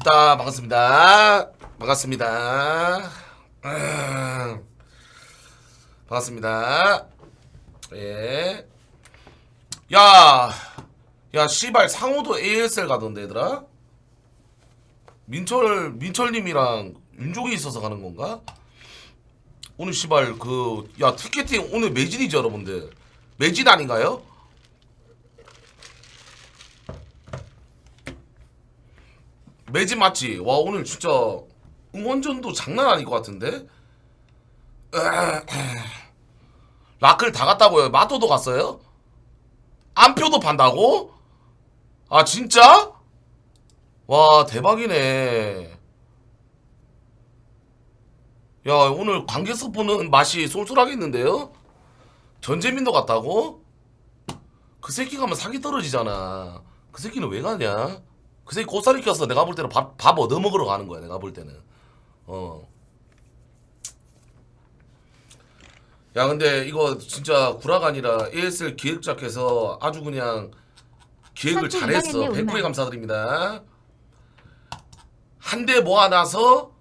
일단 반갑습니다. 반갑습니다. 반갑습니다. 예. 야, 씨발 상호도 ASL 가던데 얘들아? 민철님이랑 윤종이 있어서 가는 건가? 오늘 씨발 티켓팅 오늘 매진이죠 여러분들. 매진 아닌가요? 매진 맞지? 와 오늘 진짜 응원전도 장난 아닐 것 같은데? 라클 다 갔다고요? 마토도 갔어요? 안표도 판다고? 아 진짜? 와 대박이네. 야 오늘 관객석 보는 맛이 쏠쏠하겠는데요? 전재민도 갔다고? 그 새끼 가면 사기 떨어지잖아. 그 새끼는 왜 가냐? 그 새끼 고사리 껴서 내가 볼 때는 밥 얻어먹으러 가는 거야. 내가 볼 때는. 야 근데 이거 진짜 구라가 아니라 ASL 기획자께서 아주 그냥 기획을 잘했어. 100% 감사드립니다. 한 대 모아놔서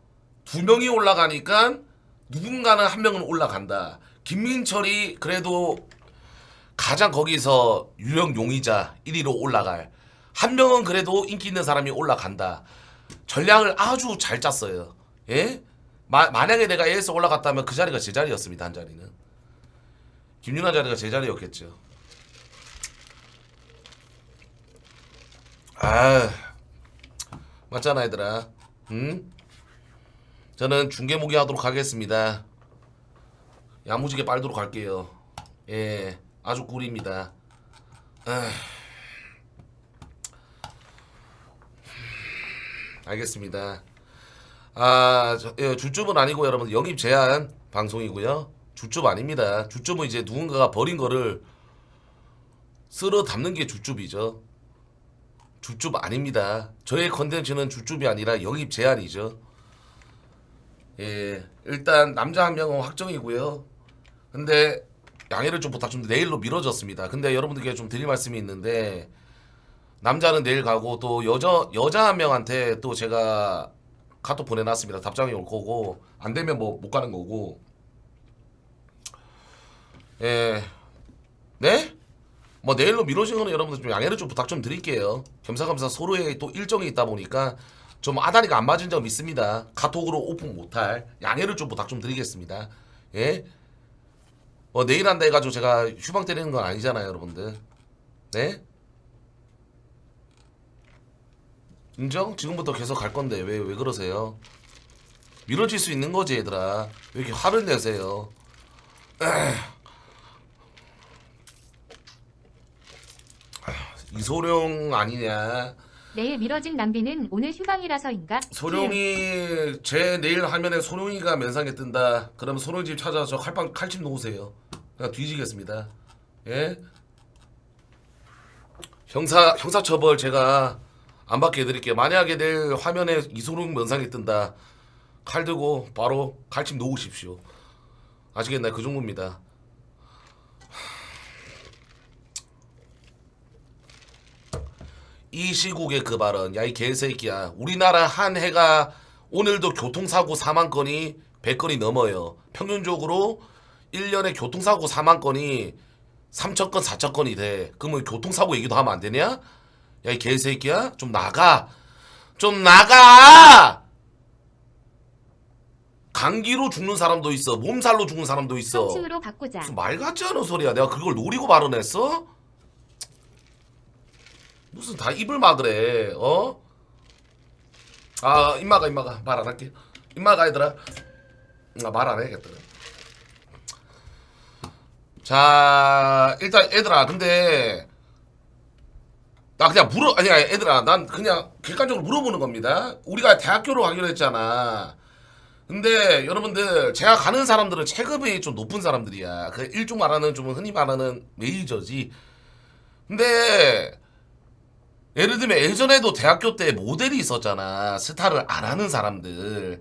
두 명이 올라가니까 누군가는 한 명은 올라간다. 김민철이 그래도 가장 거기서 유력 용의자 1위로 올라갈. 한 명은 그래도 인기 있는 사람이 올라간다. 전략을 아주 잘 짰어요. 예? 만약에 내가 AS 올라갔다면 그 자리가 제 자리였습니다. 한 자리는. 김윤아 자리가 제 자리였겠죠. 아, 맞잖아 얘들아. 응? 저는 중계무기 하도록 하겠습니다. 야무지게 빨도록 할게요. 예, 아주 꿀입니다. 알겠습니다. 주줍은 아니고 여러분 영입 제한 방송이고요. 주줍 아닙니다. 주줍은 이제 누군가가 버린 거를 쓸어 담는 게 주줍이죠. 주줍 아닙니다. 저의 컨텐츠는 주줍이 아니라 영입 제한이죠. 예, 일단 남자 한 명은 확정이고요. 근데 양해를 좀 부탁 좀 내일로 미뤄졌습니다. 근데 여러분들께 좀 드릴 말씀이 있는데 남자는 내일 가고 또 여자 한 명한테 또 제가 카톡 보내놨습니다. 답장이 올 거고 안 되면 뭐 못 가는 거고. 예, 네? 뭐 내일로 미뤄진 거는 여러분들 좀 양해를 좀 부탁 좀 드릴게요. 겸사겸사 서로의 또 일정이 있다 보니까 좀 아다리가 안 맞은 점 있습니다. 카톡으로 오픈 못할 양해를 좀 부탁 좀 드리겠습니다. 예? 뭐 내일 한다 해가지고 제가 휴방 때리는 건 아니잖아요, 여러분들. 네? 인정? 지금부터 계속 갈 건데 왜 그러세요? 미뤄질 수 있는 거지 얘들아. 왜 이렇게 화를 내세요? 이소룡 아니냐? 내일 미뤄진 남비는 오늘 휴방이라서인가? 소룡이 제 내일 화면에 소룡이가 면상에 뜬다. 그러면 소룡 집 찾아서 칼집 놓으세요. 그냥 뒤지겠습니다. 예? 형사처벌 제가 안 받게 해드릴게요. 만약에 내일 화면에 이소룡 면상에 뜬다. 칼 들고 바로 칼집 놓으십시오. 아시겠나요? 그 정도입니다. 이 시국의 그 발언, 야 이 개새끼야. 우리나라 한 해가 오늘도 교통사고 4만 건이 100건이 넘어요. 평균적으로 1년에 교통사고 4만 건이 3천 건, 4천 건이 돼. 그러면 교통사고 얘기도 하면 안 되냐? 야 이 개새끼야, 좀 나가. 좀 나가. 감기로 죽는 사람도 있어. 몸살로 죽는 사람도 있어. 성층으로 바꾸자. 무슨 말 같지 않은 소리야. 내가 그걸 노리고 발언했어? 무슨 다 입을 막으래. 어? 아 임마가 말 안 할게. 임마가 얘들아. 말 안 해야겠다. 자 일단 얘들아 근데 나 그냥 아니야 얘들아 난 그냥 객관적으로 물어보는 겁니다. 우리가 대학교로 가기로 했잖아. 근데 여러분들 제가 가는 사람들은 체급이 좀 높은 사람들이야. 그 일종 말하는 좀 흔히 말하는 메이저지. 근데 예를 들면 예전에도 대학교 때 모델이 있었잖아. 스타를 안 하는 사람들.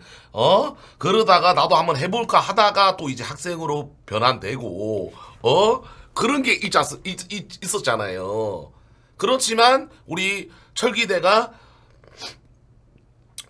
그러다가 나도 한번 해볼까 하다가 또 이제 학생으로 변환되고 그런 게 있었잖아요. 그렇지만 우리 철기대가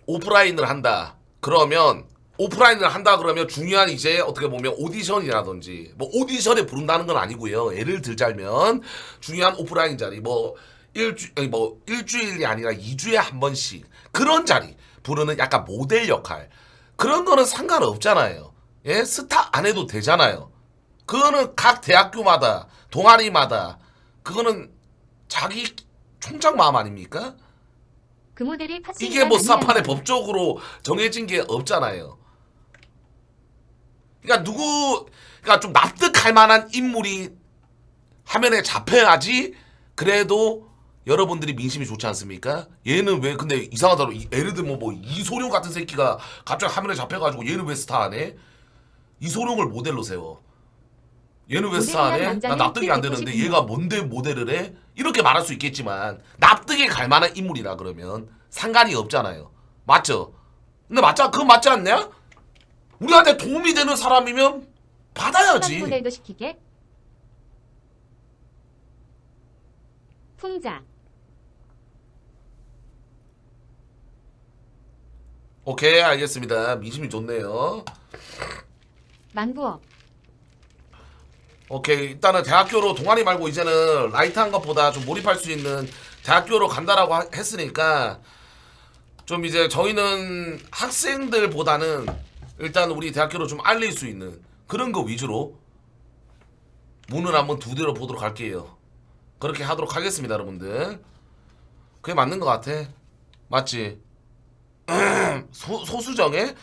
오프라인을 한다. 그러면 오프라인을 한다 그러면 중요한 이제 어떻게 보면 오디션이라든지 뭐 오디션에 부른다는 건 아니고요. 예를 들자면 중요한 오프라인 자리 뭐 일주일이 아니라 2주에 한 번씩 그런 자리 부르는 약간 모델 역할 그런 거는 상관없잖아요. 예? 스타 안 해도 되잖아요. 그거는 각 대학교마다 동아리마다 그거는 자기 총장 마음 아닙니까? 그 모델이 팟싱 이게 뭐 스타판에 법적으로 정해진 게 없잖아요. 그러니까 그러니까 좀 납득할 만한 인물이 화면에 잡혀야지 그래도 여러분들이 민심이 좋지 않습니까? 얘는 왜 근데 이상하더라고. 예를 들면 뭐 이소룡 같은 새끼가 갑자기 화면에 잡혀가지고 얘는 왜 스타 안 해? 이소룡을 모델로 세워. 얘는 왜 스타 안 해? 나 납득이 안 되는데 얘가 뭔데 모델을 해? 이렇게 말할 수 있겠지만 납득이 갈 만한 인물이라 그러면 상관이 없잖아요. 맞죠? 근데 그건 맞지 않냐? 우리한테 도움이 되는 사람이면 받아야지. 모델도 시키게. 풍자. 오케이 알겠습니다. 민심이 좋네요. 만부업. 오케이 일단은 대학교로 동아리 말고 이제는 라이트한 것보다 좀 몰입할 수 있는 대학교로 간다라고 했으니까 좀 이제 저희는 학생들보다는 일단 우리 대학교로 좀 알릴 수 있는 그런 거 위주로 문을 한번 두드려 보도록 할게요. 그렇게 하도록 하겠습니다 여러분들. 그게 맞는 것 같아. 맞지? 소수정예?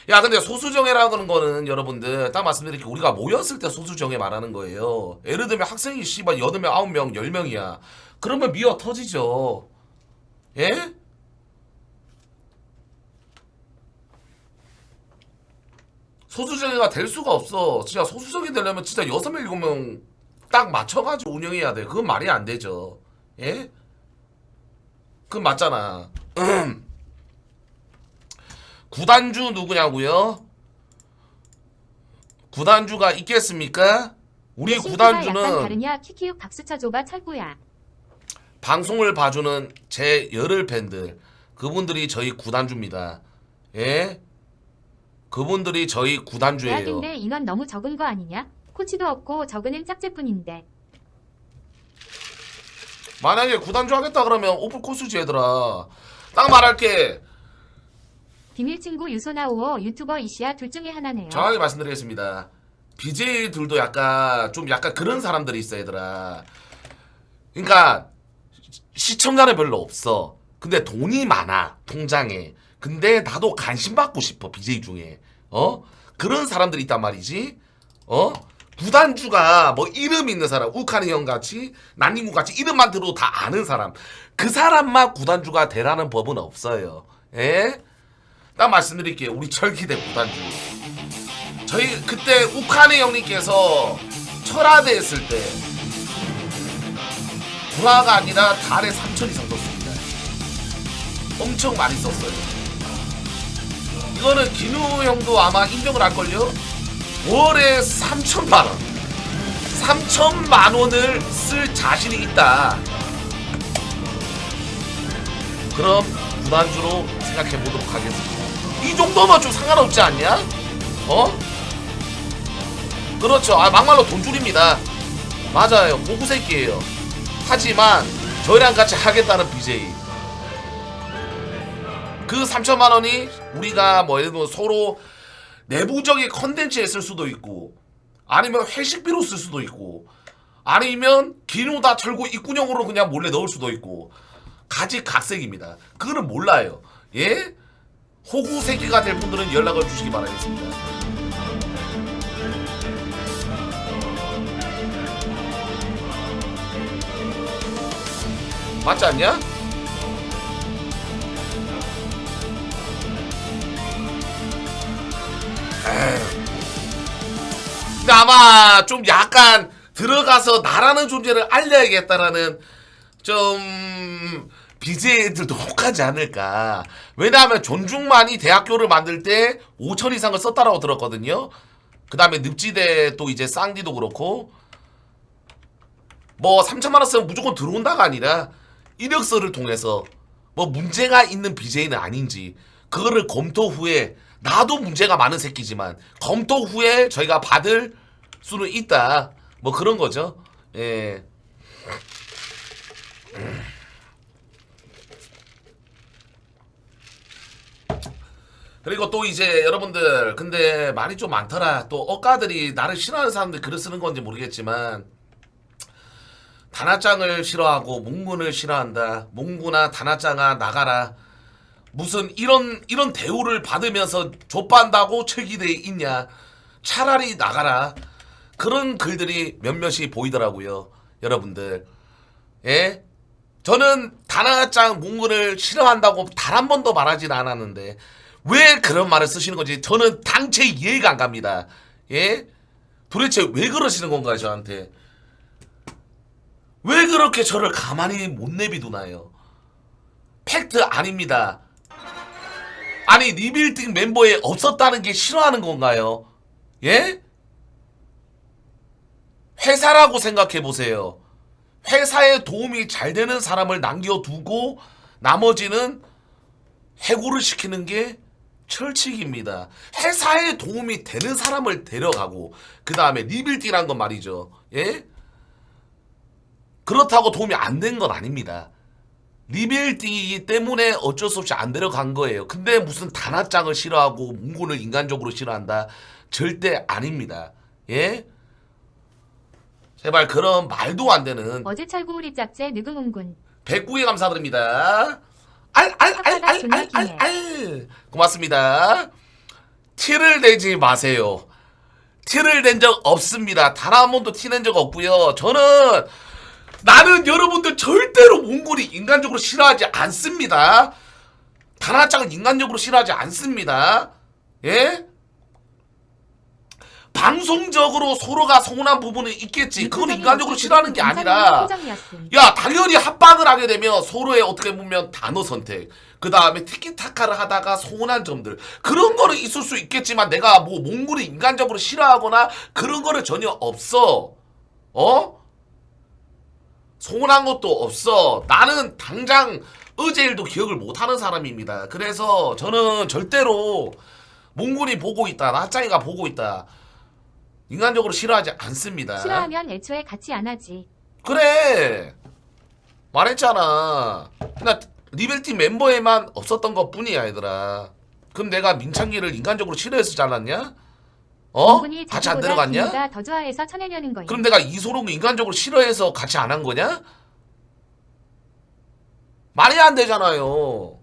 야 근데 소수정예라는 거는 여러분들 딱 말씀드릴게요. 우리가 모였을 때 소수정예 말하는 거예요. 예를 들면 학생이 씨발 8명 9명 10명이야 그러면 미어 터지죠. 예? 소수정예가 될 수가 없어. 진짜 소수정예 되려면 진짜 6명 7명 딱 맞춰가지고 운영해야 돼. 그건 말이 안 되죠. 예? 그건 맞잖아. 구단주 누구냐고요? 구단주가 있겠습니까? 우리 약간 구단주는 다르냐 키키육 박수 쳐줘봐 철구야. 방송을 봐주는 제 열혈 팬들 그분들이 저희 구단주입니다. 예? 그분들이 저희 구단주예요. 대학인데 인원 너무 적은 거 아니냐? 코치도 없고 적은은 짝제뿐인데. 만약에 구단주 하겠다 그러면 오픈 코스지 얘들아. 딱 말할게. 비밀 친구 유소나오어 유튜버 이시야 둘 중에 하나네요. 정확히 말씀드리겠습니다. BJ들도 약간 그런 사람들이 있어 얘들아. 그러니까 시청자는 별로 없어. 근데 돈이 많아 통장에. 근데 나도 관심 받고 싶어 BJ 중에. 그런 사람들이 있단 말이지. 구단주가 뭐 이름 있는 사람 우카니 형 같이 난닝구 같이 이름만 들어도 다 아는 사람 그 사람만 구단주가 되라는 법은 없어요. 예? 딱 말씀드릴게요. 우리 철기대 구단주 저희 그때 우카니 형님께서 철화대 했을 때 불화가 아니라 달에 3천 이상 썼습니다. 엄청 많이 썼어요. 이거는 김우 형도 아마 인정을 할걸요? 월에 3천만 원 3천만 원을 쓸 자신이 있다. 그럼 구단주로 생각해 보도록 하겠습니다. 이 정도면 좀 상관없지 않냐? 그렇죠. 막말로 돈줄입니다. 맞아요. 모구새끼예요. 하지만 저희랑 같이 하겠다는 BJ 그 3천만 원이 우리가 뭐 예를 들면 서로 내부적인 컨텐츠에 쓸 수도 있고 아니면 회식비로 쓸 수도 있고 아니면 기노다 철구 입구용으로 그냥 몰래 넣을 수도 있고 가지각색입니다. 그거는 몰라요. 예? 호구 새끼가 될 분들은 연락을 주시기 바라겠습니다. 맞지 않냐? 근데 아마 좀 약간 들어가서 나라는 존재를 알려야겠다라는 좀 BJ들도 혹하지 않을까. 왜냐하면 존중만이 대학교를 만들 때 5천 이상을 썼다라고 들었거든요. 그 다음에 늪지대 또 이제 쌍디도 그렇고 뭐 3천만 원 쓰면 무조건 들어온다가 아니라 이력서를 통해서 뭐 문제가 있는 BJ는 아닌지 그거를 검토 후에 나도 문제가 많은 새끼지만 검토 후에 저희가 받을 수는 있다. 뭐 그런 거죠. 예. 그리고 또 이제 여러분들 근데 말이 좀 많더라. 또 억가들이 나를 싫어하는 사람들 글을 쓰는 건지 모르겠지만 단아장을 싫어하고 몽군을 싫어한다. 몽군아 단아장아 나가라. 무슨 이런 대우를 받으면서 좆반다고 책이 돼 있냐. 차라리 나가라. 그런 글들이 몇몇이 보이더라고요. 여러분들. 예? 저는 단아장 몽군을 싫어한다고 단 한 번도 말하진 않았는데 왜 그런 말을 쓰시는 건지 저는 당체 이해가 안 갑니다. 예? 도대체 왜 그러시는 건가요, 저한테? 왜 그렇게 저를 가만히 못 내비두나요? 팩트 아닙니다. 아니, 리빌딩 멤버에 없었다는 게 싫어하는 건가요? 예? 회사라고 생각해보세요. 회사에 도움이 잘 되는 사람을 남겨두고 나머지는 해고를 시키는 게 철칙입니다. 회사에 도움이 되는 사람을 데려가고 그 다음에 리빌딩이란 건 말이죠. 예? 그렇다고 도움이 안 된 건 아닙니다. 리빌딩이기 때문에 어쩔 수 없이 안 데려간 거예요. 근데 무슨 단아장을 싫어하고 몽군을 인간적으로 싫어한다? 절대 아닙니다. 예? 제발 그런 말도 안 되는 어제 철구우리 짭제 느그몽군 109개 감사드립니다. 알. 고맙습니다. 티를 내지 마세요. 티를 낸 적 없습니다. 단 한 번도 티 낸 적 없고요. 나는 여러분들 절대로 몽골이 인간적으로 싫어하지 않습니다. 단아장은 인간적으로 싫어하지 않습니다. 예? 방송적으로 서로가 서운한 부분은 있겠지. 그건 인간적으로 싫어하는 게 아니라 야 당연히 합방을 하게 되면 서로의 어떻게 보면 단어 선택 그 다음에 티키타카를 하다가 서운한 점들 그런 거는 있을 수 있겠지만 내가 뭐 몽골을 인간적으로 싫어하거나 그런 거는 전혀 없어. 어? 서운한 것도 없어. 나는 당장 어제일도 기억을 못하는 사람입니다. 그래서 저는 절대로 몽골이 보고 있다 나짱이가 보고 있다 인간적으로 싫어하지 않습니다. 싫어하면 애초에 같이 안 하지. 그래 말했잖아. 나 리벨팀 멤버에만 없었던 것 뿐이야 얘들아. 그럼 내가 민창기를 인간적으로 싫어했지 않았냐? 어? 같이 안 데려갔냐? 더 좋아해서 쳐내려는 거야. 그럼 내가 이소룡을 인간적으로 싫어해서 같이 안 한 거냐? 말이 안 되잖아요.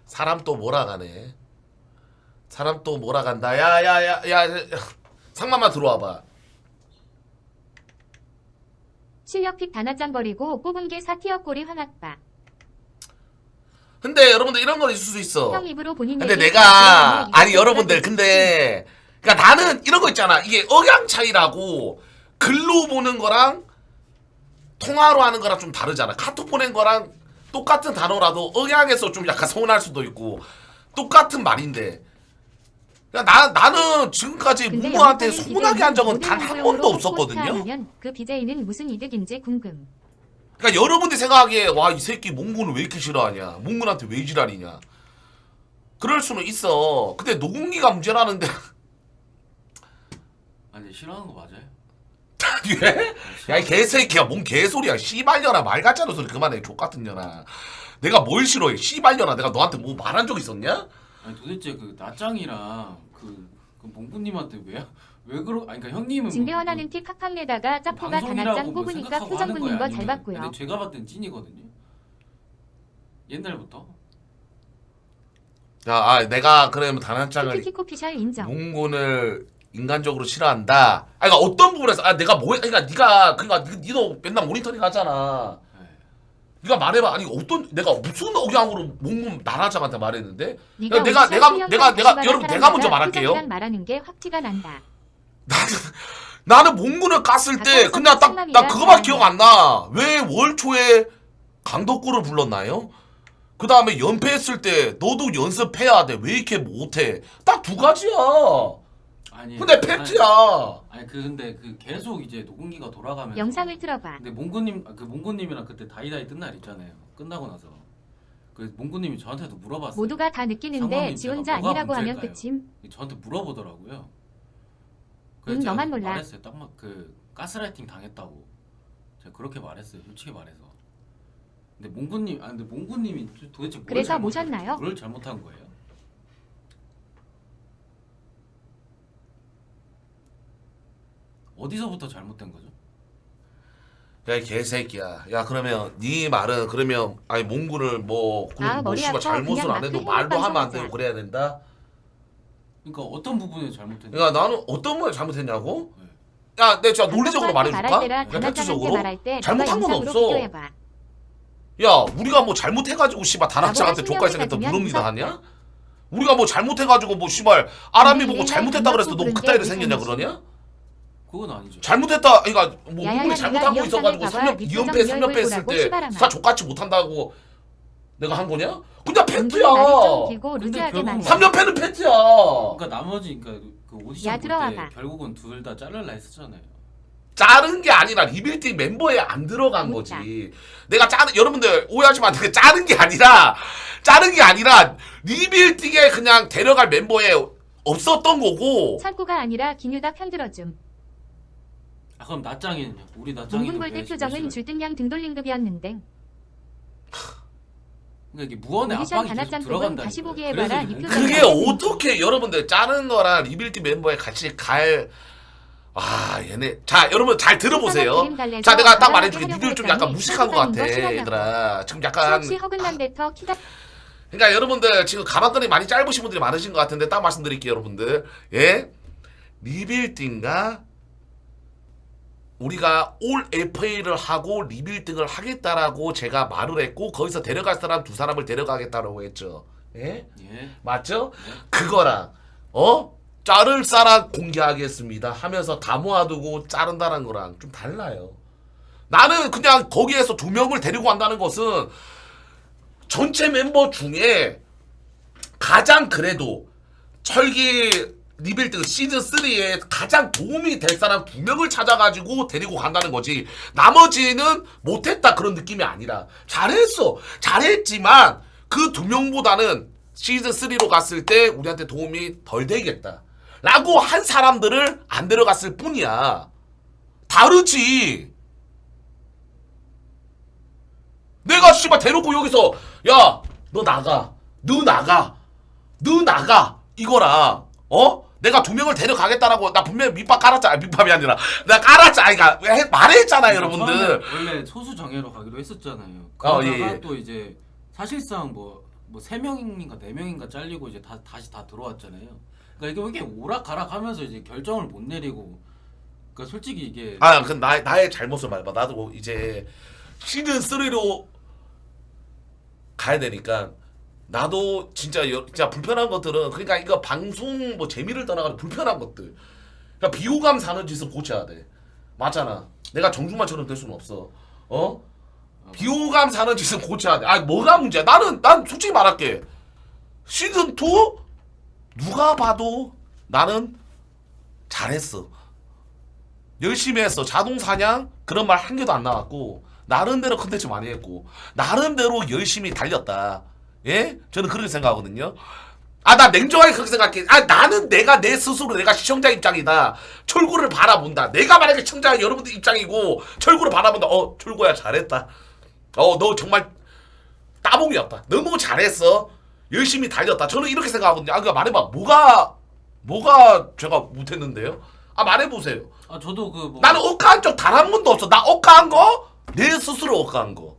사람 또 몰아가네. 사람 또 몰아간다. 야. 상만만 들어와봐. 실력픽 단아장 버리고 뽑은 게 사티어 꼬리 황아빠. 근데 여러분들 이런 건 있을 수 있어. 형 입으로 본인 근데 내가 아니 여러분들 근데 그러니까 나는 이런 거 있잖아. 이게 억양 차이라고 글로 보는 거랑 통화로 하는 거랑 좀 다르잖아. 카톡 보낸 거랑 똑같은 단어라도 억양에서 좀 약간 서운할 수도 있고 똑같은 말인데 그러니까 나는 지금까지 몽구한테 서운하게 한 적은 단 한 번도 없었거든요. 그 BJ는 무슨 이득인지 궁금. 그러니까 여러분들이 생각하기에 와 이 새끼 몽구는 왜 이렇게 싫어하냐 몽구한테 왜 지랄이냐 그럴 수는 있어. 근데 노궁기가 문제라는데 아니 싫어하는 거 맞아요? 왜? 야이 개새끼야 뭔 개소리야 씨발년아 말 같잖아 소리 그만해 족같은 년아. 내가 뭘 싫어해 씨발년아. 내가 너한테 뭐 말한 적 있었냐? 아니 도대체 그 나짱이랑 그 몽구님한테 왜 그러? 아니 그러니까 형님은 징배원하는 티 팍팍 내다가 짜포가 단아장 뽑으니까 표정 붙는 거 잘 봤고요. 근데 제가 봤을 땐 찐이거든요. 옛날부터. 내가 그러면 단한장을 키키코피셜 인정. 몽군을 인간적으로 싫어한다. 그러니까 어떤 부분에서 내가 그러니까 니도 맨날 모니터링 하잖아. 네. 네가 말해봐. 아니 내가 무슨 억양으로 몽군 나라장한테 말했는데? 내가 여러분 내가 먼저 말할게요. 말하는 게 확 티가 난다. 나는 몽군을 깠을 때 그냥 나 그거만 기억 안 나. 왜 월초에 강덕구를 불렀나요? 그 다음에 연패했을 때 너도 연습해야 돼. 왜 이렇게 못해? 딱 두 가지야. 아니. 근데 팩트야. 아니 근데 계속 이제 녹음기가 돌아가면서. 영상을 틀어봐. 근데 몽구님이랑 그때 다이다이 뜬 날 있잖아요. 끝나고 나서 그 몽구님이 저한테도 물어봤어요. 모두가 다 느끼는데 상황님, 지 혼자 제가 뭐가 아니라고 하면 문제일까요? 끝임. 저한테 물어보더라고요. 응, 제가 너만 몰라. 말했어요. 딱 막 그 가스라이팅 당했다고. 제가 그렇게 말했어요. 솔직히 말해서. 근데 몽구님이 도대체 뭘 그래서 잘못한- 모셨나요? 뭘 잘못한 거예요? 어디서부터 잘못된 거죠? 야 이 개새끼야. 야 그러면 네 말은 그러면 아니 몽구를 뭐 머리 씨발 아파. 잘못은 그냥 안 해도 마크 말도 하면 안 방송하자. 되고 그래야 된다. 그러니까 어떤 부분에 잘못된 거예요? 그러니까 나는 어떤 걸 잘못했냐고? 네. 야, 내가 진짜 논리적으로 말할 말해줄까? 때랑 그냥 단아장한테 팩트적으로 말할 때 잘못한 건 영상으로 없어. 비교해봐. 야, 우리가 뭐 잘못해가지고 씨발 단학자한테 나보다 조카이 생겼다 신경이 무릅니다 가지면 하냐? 우리가 뭐 잘못해가지고 뭐 씨발 아람이 보고 옛날 잘못했다 그랬을 때 너 강력부 그따위로 부른 게 생겼냐 무슨 그러냐? 그건 아니죠. 잘못했다, 그러니까 뭐 야야야, 누군이 잘못한 거 네가 있어가지고 이 3년, 영상을 2연패, 봐봐. 3연패 했을 보라고 때 시바라마. 다 족같이 못한다고 내가 한 거냐? 그냥 팩트야. 말이 좀 길고 근데 루즈하게 결국 말해. 3연패는 팩트야. 그러니까 나머지 그 오디션 야, 볼 때 들어와봐. 결국은 둘 다 잘랄라 했었잖아요. 자른 게 아니라 리빌딩 멤버에 안 들어간 진짜. 거지. 내가 여러분들 오해하시면 안 돼. 자른 게 아니라 리빌딩에 그냥 데려갈 멤버에 없었던 거고. 철구가 아니라 기뉴다 편들어줌. 아 그럼 나짱이는요? 우리 나짱이도 몽군볼 때 표정은 줄등량 등돌림급이었는데. 그러니까 이게 무언의 오디션 압박이 계속 단아짱 들어간다. 다시 보기 해봐라. 이 표정. 그게 어떻게 여러분들 자른 거랑 리빌딩 멤버에 같이 얘네. 자, 여러분 잘 들어보세요. 자, 내가 딱 말해줄게. 니들 좀 약간 무식한 것 같아, 얘들아. 지금 약간. 수없이 허근난 데터 키가 그러니까 여러분들 지금 가방끈이 많이 짧으신 분들이 많으신 것 같은데 딱 말씀드릴게요, 여러분들. 예? 리빌딩과 우리가 올 FA를 하고 리빌딩을 하겠다라고 제가 말을 했고 거기서 데려갈 사람 2사람을 데려가겠다라고 했죠. 예? 예. 맞죠? 그거랑 자를 사람 공개하겠습니다 하면서 다 모아두고 자른다는 거랑 좀 달라요. 나는 그냥 거기에서 2명을 데리고 간다는 것은 전체 멤버 중에 가장 그래도 철기 리빌드 시즌3에 가장 도움이 될 사람 2명을 찾아가지고 데리고 간다는 거지. 나머지는 못했다 그런 느낌이 아니라 잘했어. 잘했지만 그 2명보다는 시즌3로 갔을 때 우리한테 도움이 덜 되겠다 라고 한 사람들을 안 데려갔을 뿐이야. 다르지. 내가 씨발 대놓고 여기서 야 너 나가 이거랑 내가 2명을 데려가겠다라고 나 분명히 밑밥 깔았잖아. 밑밥이 아니라 나 깔았잖아. 그러니까 말했잖아요 여러분들. 원래 소수 정예로 가기로 했었잖아요. 예, 그러다가 예. 또 이제 사실상 뭐 3명인가 4명인가 잘리고 이제 다시 다 들어왔잖아요. 그러니까 이게 오락가락 하면서 이제 결정을 못 내리고 그러니까 솔직히 이게 그 나의 잘못을 말해봐. 나도 이제 시즌 3로 가야 되니까 나도 진짜 불편한 것들은 그러니까 이거 방송 뭐 재미를 떠나가는 불편한 것들. 그러니까 비호감 사는 짓은 고쳐야 돼. 맞잖아. 내가 정중만처럼 될 수는 없어. 비호감 사는 짓은 고쳐야 돼. 뭐가 문제야? 난 솔직히 말할게. 시즌 2 누가 봐도 나는 잘했어. 열심히 했어. 자동사냥 그런 말 한 개도 안 나왔고 나름대로 컨텐츠 많이 했고 나름대로 열심히 달렸다. 예? 저는 그렇게 생각하거든요. 나 냉정하게 그렇게 생각해. 나는 내가 내 스스로 내가 시청자 입장이다. 철구를 바라본다. 내가 만약에 시청자 여러분들 입장이고 철구를 바라본다. 철구야 잘했다. 너 정말 따봉이었다. 너무 잘했어. 열심히 달렸다. 저는 이렇게 생각하거든요. 그러니까 말해봐. 뭐가 제가 못했는데요? 말해보세요. 저도 나는 억까한 적 단 한 번도 없어. 나 억까한 거? 내 스스로 억까한 거.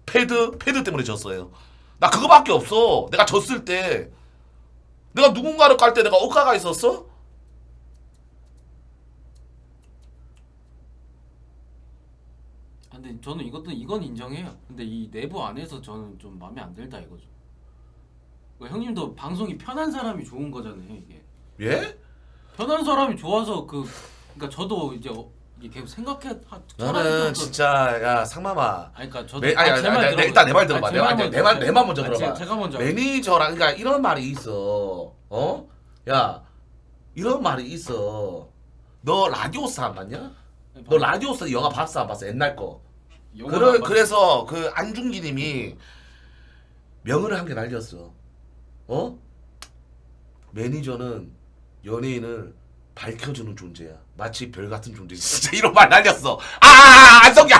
패드 때문에 졌어요. 나 그거밖에 없어. 내가 졌을 때 내가 누군가를 깔 때 내가 억까가 있었어? 근데 저는 이건 인정해요. 근데 이 내부 안에서 저는 좀 마음에 안 들다 이거죠. 형님도 방송이 편한 사람이 좋은 거잖아요, 이게. 예? 편한 사람이 좋아서 그러니까 저도 이제 이게 계속 나는 진짜 야 상마마. 아니 그러니까 저도 일단 내 말 들어봐. 내 말 먼저 들어봐. 제가 먼저 매니저랑 그러니까 이런 말이 있어. 야 이런 말이 있어. 너 라디오스 안 봤냐? 너 라디오스 영화 봤어 안 봤어? 옛날 거. 그래서 그 안중기님이 명언을 한 개 날렸어. 어? 매니저는 연예인을 밝혀주는 존재야. 마치 별 같은 존재지. 진짜 이런 말 날렸어. 안성기.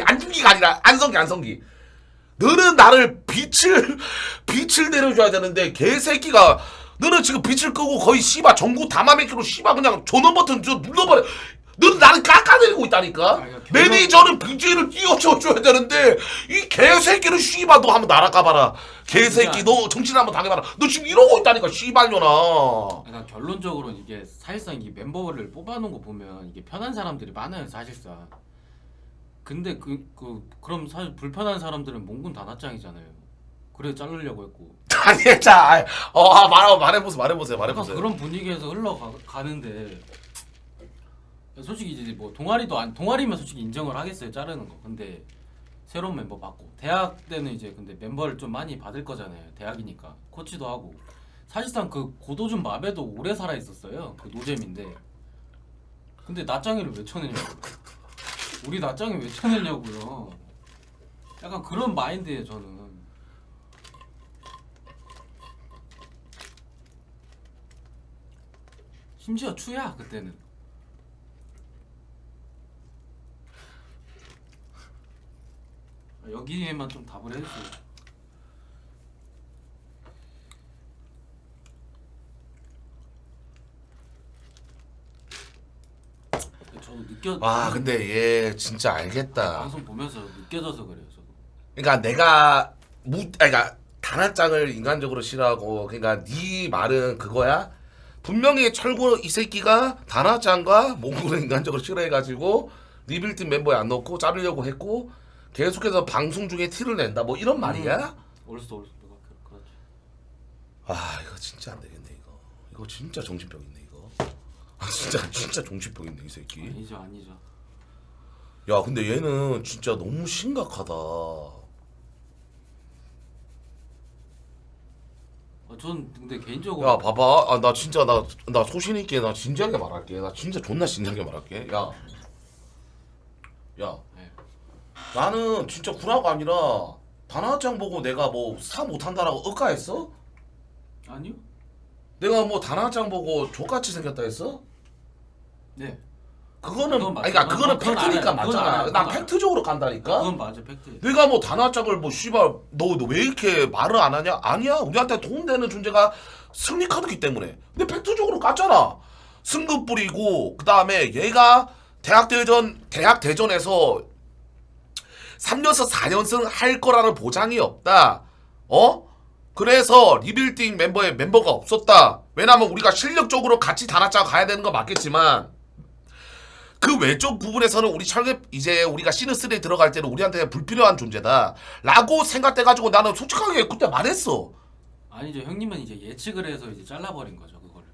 안중기가 아니라 안성기. 너는 나를 빛을 내려줘야 되는데 개새끼가 너는 지금 빛을 끄고 거의 씨바 전구 다마매키로 씨바 그냥 전원 버튼 눌러버려. 너는 나를 깎아내리고 있다니까. 매니저는 BJ를 띄워줘야 되는데 이 개새끼는 씨바 너 한번 날아가봐라. 개새끼 너 정신 한번 당해봐라. 너 지금 이러고 있다니까 씨발년아. 그러니까 결론적으로 이게 사실상 이 멤버를 뽑아놓은 거 보면 이게 편한 사람들이 많아요 사실상. 근데 그럼 사실 불편한 사람들은 몽군 단합장이잖아요. 그래 자르려고 했고. 아니 자 말해보세요. 약간 그런 분위기에서 흘러가는데 솔직히 이제 뭐 동아리면 솔직히 인정을 하겠어요 자르는 거. 근데 새로운 멤버 받고 대학 때는 이제 근데 멤버를 좀 많이 받을 거잖아요. 대학이니까 코치도 하고 사실상 그 고도준 맘에도 오래 살아 있었어요. 그 노잼인데 근데 낯장이를 왜 쳐내냐고. 우리 낯장이 왜 쳐내냐고요. 약간 그런 마인드예요 저는. 심지어 추야 그때는. 여기에만 좀 답을 해주세요. 저도 근데 얘 진짜 알겠다. 방송 보면서 느껴져서 그래요 저도. 그러니까 내가 그러니까 단아장을 인간적으로 싫어하고 그러니까 네 말은 그거야. 분명히 철구 이 새끼가 단아장과 몽골을 인간적으로 싫어해가지고 리빌팀 멤버에 안 넣고 자르려고 했고 계속해서 방송 중에 티를 낸다 뭐 이런 말이야? 옳소 그렇지. 이거 진짜 안 되겠네 이거 진짜 정신병 있네 이거. 진짜 정신병 있네 이 새끼. 아니죠. 야 근데 얘는 진짜 너무 심각하다. 전 근데 개인적으로 야 봐봐 나 진짜 나 소신 있게 나 진지하게 말할게. 나 진짜 존나 진지하게 말할게. 야 네. 나는 진짜 구라가 아니라 단아장 보고 내가 뭐 사 못한다라고 억까했어? 아니요? 내가 뭐 단아장 보고 족같이 생겼다 했어? 네. 그거는 그건 아니 그러니까 맞죠. 그거는 그건 팩트니까 알아요. 그건 맞잖아. 알아요. 난 그건 팩트적으로 간다니까. 그건 맞아 팩트. 내가 뭐 단아장을 뭐 씨발 너 왜 이렇게 말을 안 하냐? 아니야. 우리한테 도움되는 존재가 승리 카드기 때문에. 근데 팩트적으로 깠잖아. 승급 뿌리고 그다음에 얘가 대학 대전에서 3연승 4연승 할 거라는 보장이 없다. 그래서 리빌딩 멤버가 없었다. 왜냐면 우리가 실력적으로 같이 단아장 가야 되는 거 맞겠지만 그 외적 부분에서는 우리 이제 우리가 시즌3에 들어갈 때는 우리한테 불필요한 존재다 라고 생각돼가지고 나는 솔직하게 그때 말했어. 아니죠 형님은 이제 예측을 해서 이제 잘라버린 거죠 그거를.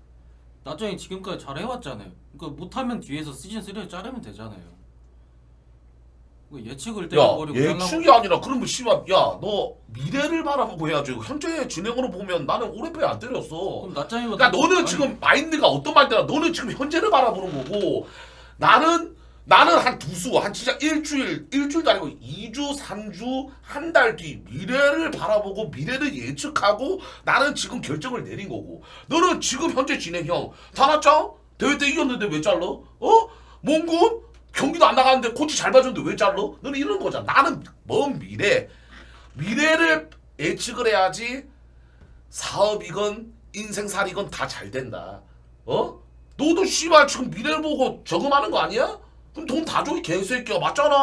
나중에 지금까지 잘 해왔잖아요. 그러니까 못하면 뒤에서 시즌3를 자르면 되잖아요. 예측을 떼어버리고 예측이 아니라 그러면 씨발 너 미래를 바라보고 해야지. 현재 진행으로 보면 나는 오래패 안 때렸어. 그럼 낯장이가 그러니까 너는 지금 마인드가 어떤 마인드야? 너는 지금 현재를 바라보는 거고 나는 한 두수 한 진짜 일주일도 아니고 2주 3주 한 달 뒤 미래를 바라보고 미래를 예측하고 나는 지금 결정을 내린 거고 너는 지금 현재 진행형 단아장 대회 때 이겼는데 왜 잘라? 몽군 경기도 안 나가는데 코치 잘 봐줬는데 왜 잘라? 너는 이런 거잖아. 나는 먼 미래를 예측을 해야지 사업이건 인생살이건 다 잘 된다. 너도 씨발 지금 미래를 보고 저금하는 거 아니야? 그럼 돈 다 줘 이 개새끼야. 맞잖아.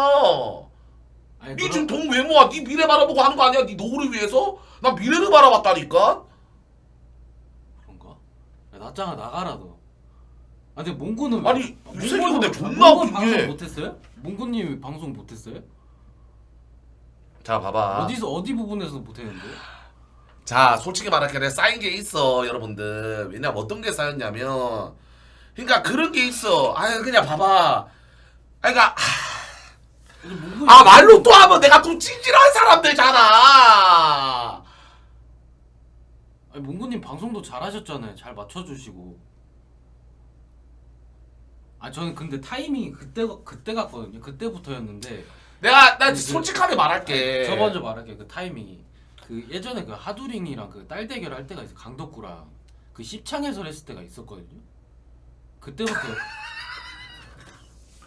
아니, 니 지금 돈 왜 모아? 니 미래 바라보고 하는 거 아니야? 니 노후를 위해서? 나 미래를 바라봤다니까? 그런가? 야, 낯장아 나가라 너. 근데 몽구는 아니 이 새끼 근데 존나 몽군 웃긴 방송 게 못했어요? 몽구님 방송 못했어요? 자 봐봐 어디 부분에서 못했는데? 자 솔직히 말할게 내가 쌓인 게 있어 여러분들. 왜냐면 어떤 게 쌓였냐면 그러니까 그런 게 있어. 그냥 봐봐. 그러니까 말로 또 하면 내가 또 찌질한 사람 되잖아. 아니 몽구님 방송도 잘하셨잖아요. 잘 맞춰주시고. 아 저는 근데 타이밍이 그때 같거든요. 그때부터였는데. 나 솔직하게 말할게. 저 먼저 말할게요. 그 타이밍이 그 예전에 그 하두링이랑 그 딸 대결 할 때가 있어. 강덕구랑 그 십창 해설했을 때가 있었거든요. 그때부터.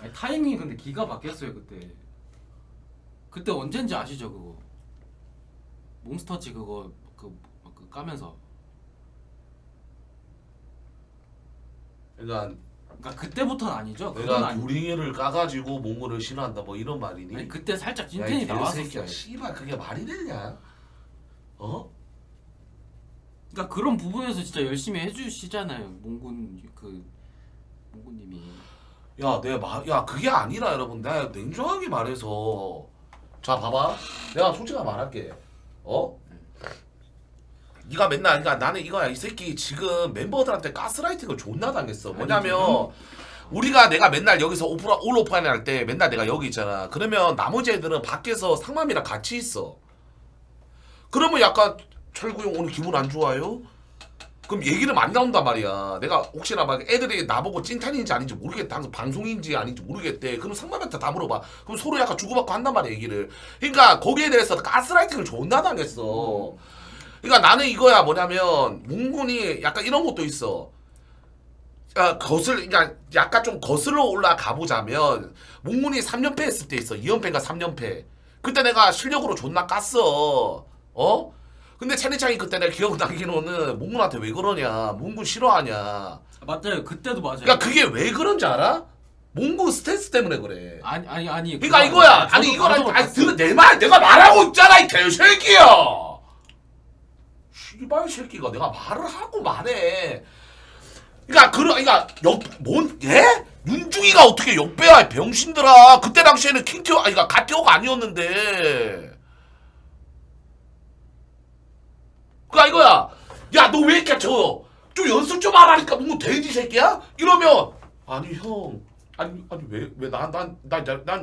아니, 타이밍이 근데 기가 막혔어요 그때. 그때 언젠지 아시죠 그거? 몬스터치 그거 그 까면서. 그러니까 그때부터는 아니죠. 그건 내가 아니. 두링이를 까가지고 몽골을 싫어한다 뭐 이런 말이니? 아니 그때 살짝 야, 찐텐이 이 나왔었어요. 개새끼야, 씨발 그게 말이 되냐? 어? 그러니까 그런 부분에서 진짜 열심히 해주시잖아요. 몽군님이. 야 그게 아니라 여러분 내가 냉정하게 말해서 자 봐봐 내가 솔직하게 말할게 네가 맨날 그러니까 나는 이거야 이 새끼 지금 멤버들한테 가스라이팅을 존나 당했어 뭐냐면 내가 맨날 여기서 올 오프라인 할 때 맨날 내가 여기 있잖아 그러면 나머지 애들은 밖에서 상맘이랑 같이 있어 그러면 약간 철구 형 오늘 기분 안 좋아요? 그럼 얘기는 안 나온단 말이야. 내가 혹시나 막 애들이 나보고 찐탄인지 아닌지 모르겠다. 항상 방송인지 아닌지 모르겠대. 그럼 상담한테 다 물어봐. 그럼 서로 약간 주고받고 한단 말이야 얘기를. 그러니까 거기에 대해서 가스라이팅을 존나 당했어. 그러니까 나는 이거야 뭐냐면 몽군이 약간 이런 것도 있어. 그러니까 약간 좀 거슬러 올라가 보자면 몽군이 3연패 했을 때 있어. 2연패인가 3연패. 그때 내가 실력으로 존나 깠어. 근데 채니창이 그때 내가 기억나기로는 몽군한테 왜 그러냐 몽군 싫어하냐 맞아요. 그때도 맞아요. 그러니까 그게 왜 그런지 알아? 몽군 스탠스 때문에 그래 아니. 그러니까 이거야 아니 이거랑 내가 말하고 있잖아 이 개새끼야 씨발 새끼가 내가 말을 하고 말해 그러니까 예? 윤중이가 어떻게 역배야 병신들아 그때 당시에는 킹티어 그러니까 갓티어가 아니었는데 그니까 이거야. 야, 너 왜 이렇게 좀 연습 좀 하라니까 뭔가 돼지 새끼야? 이러면 아니 형, 아니 왜 난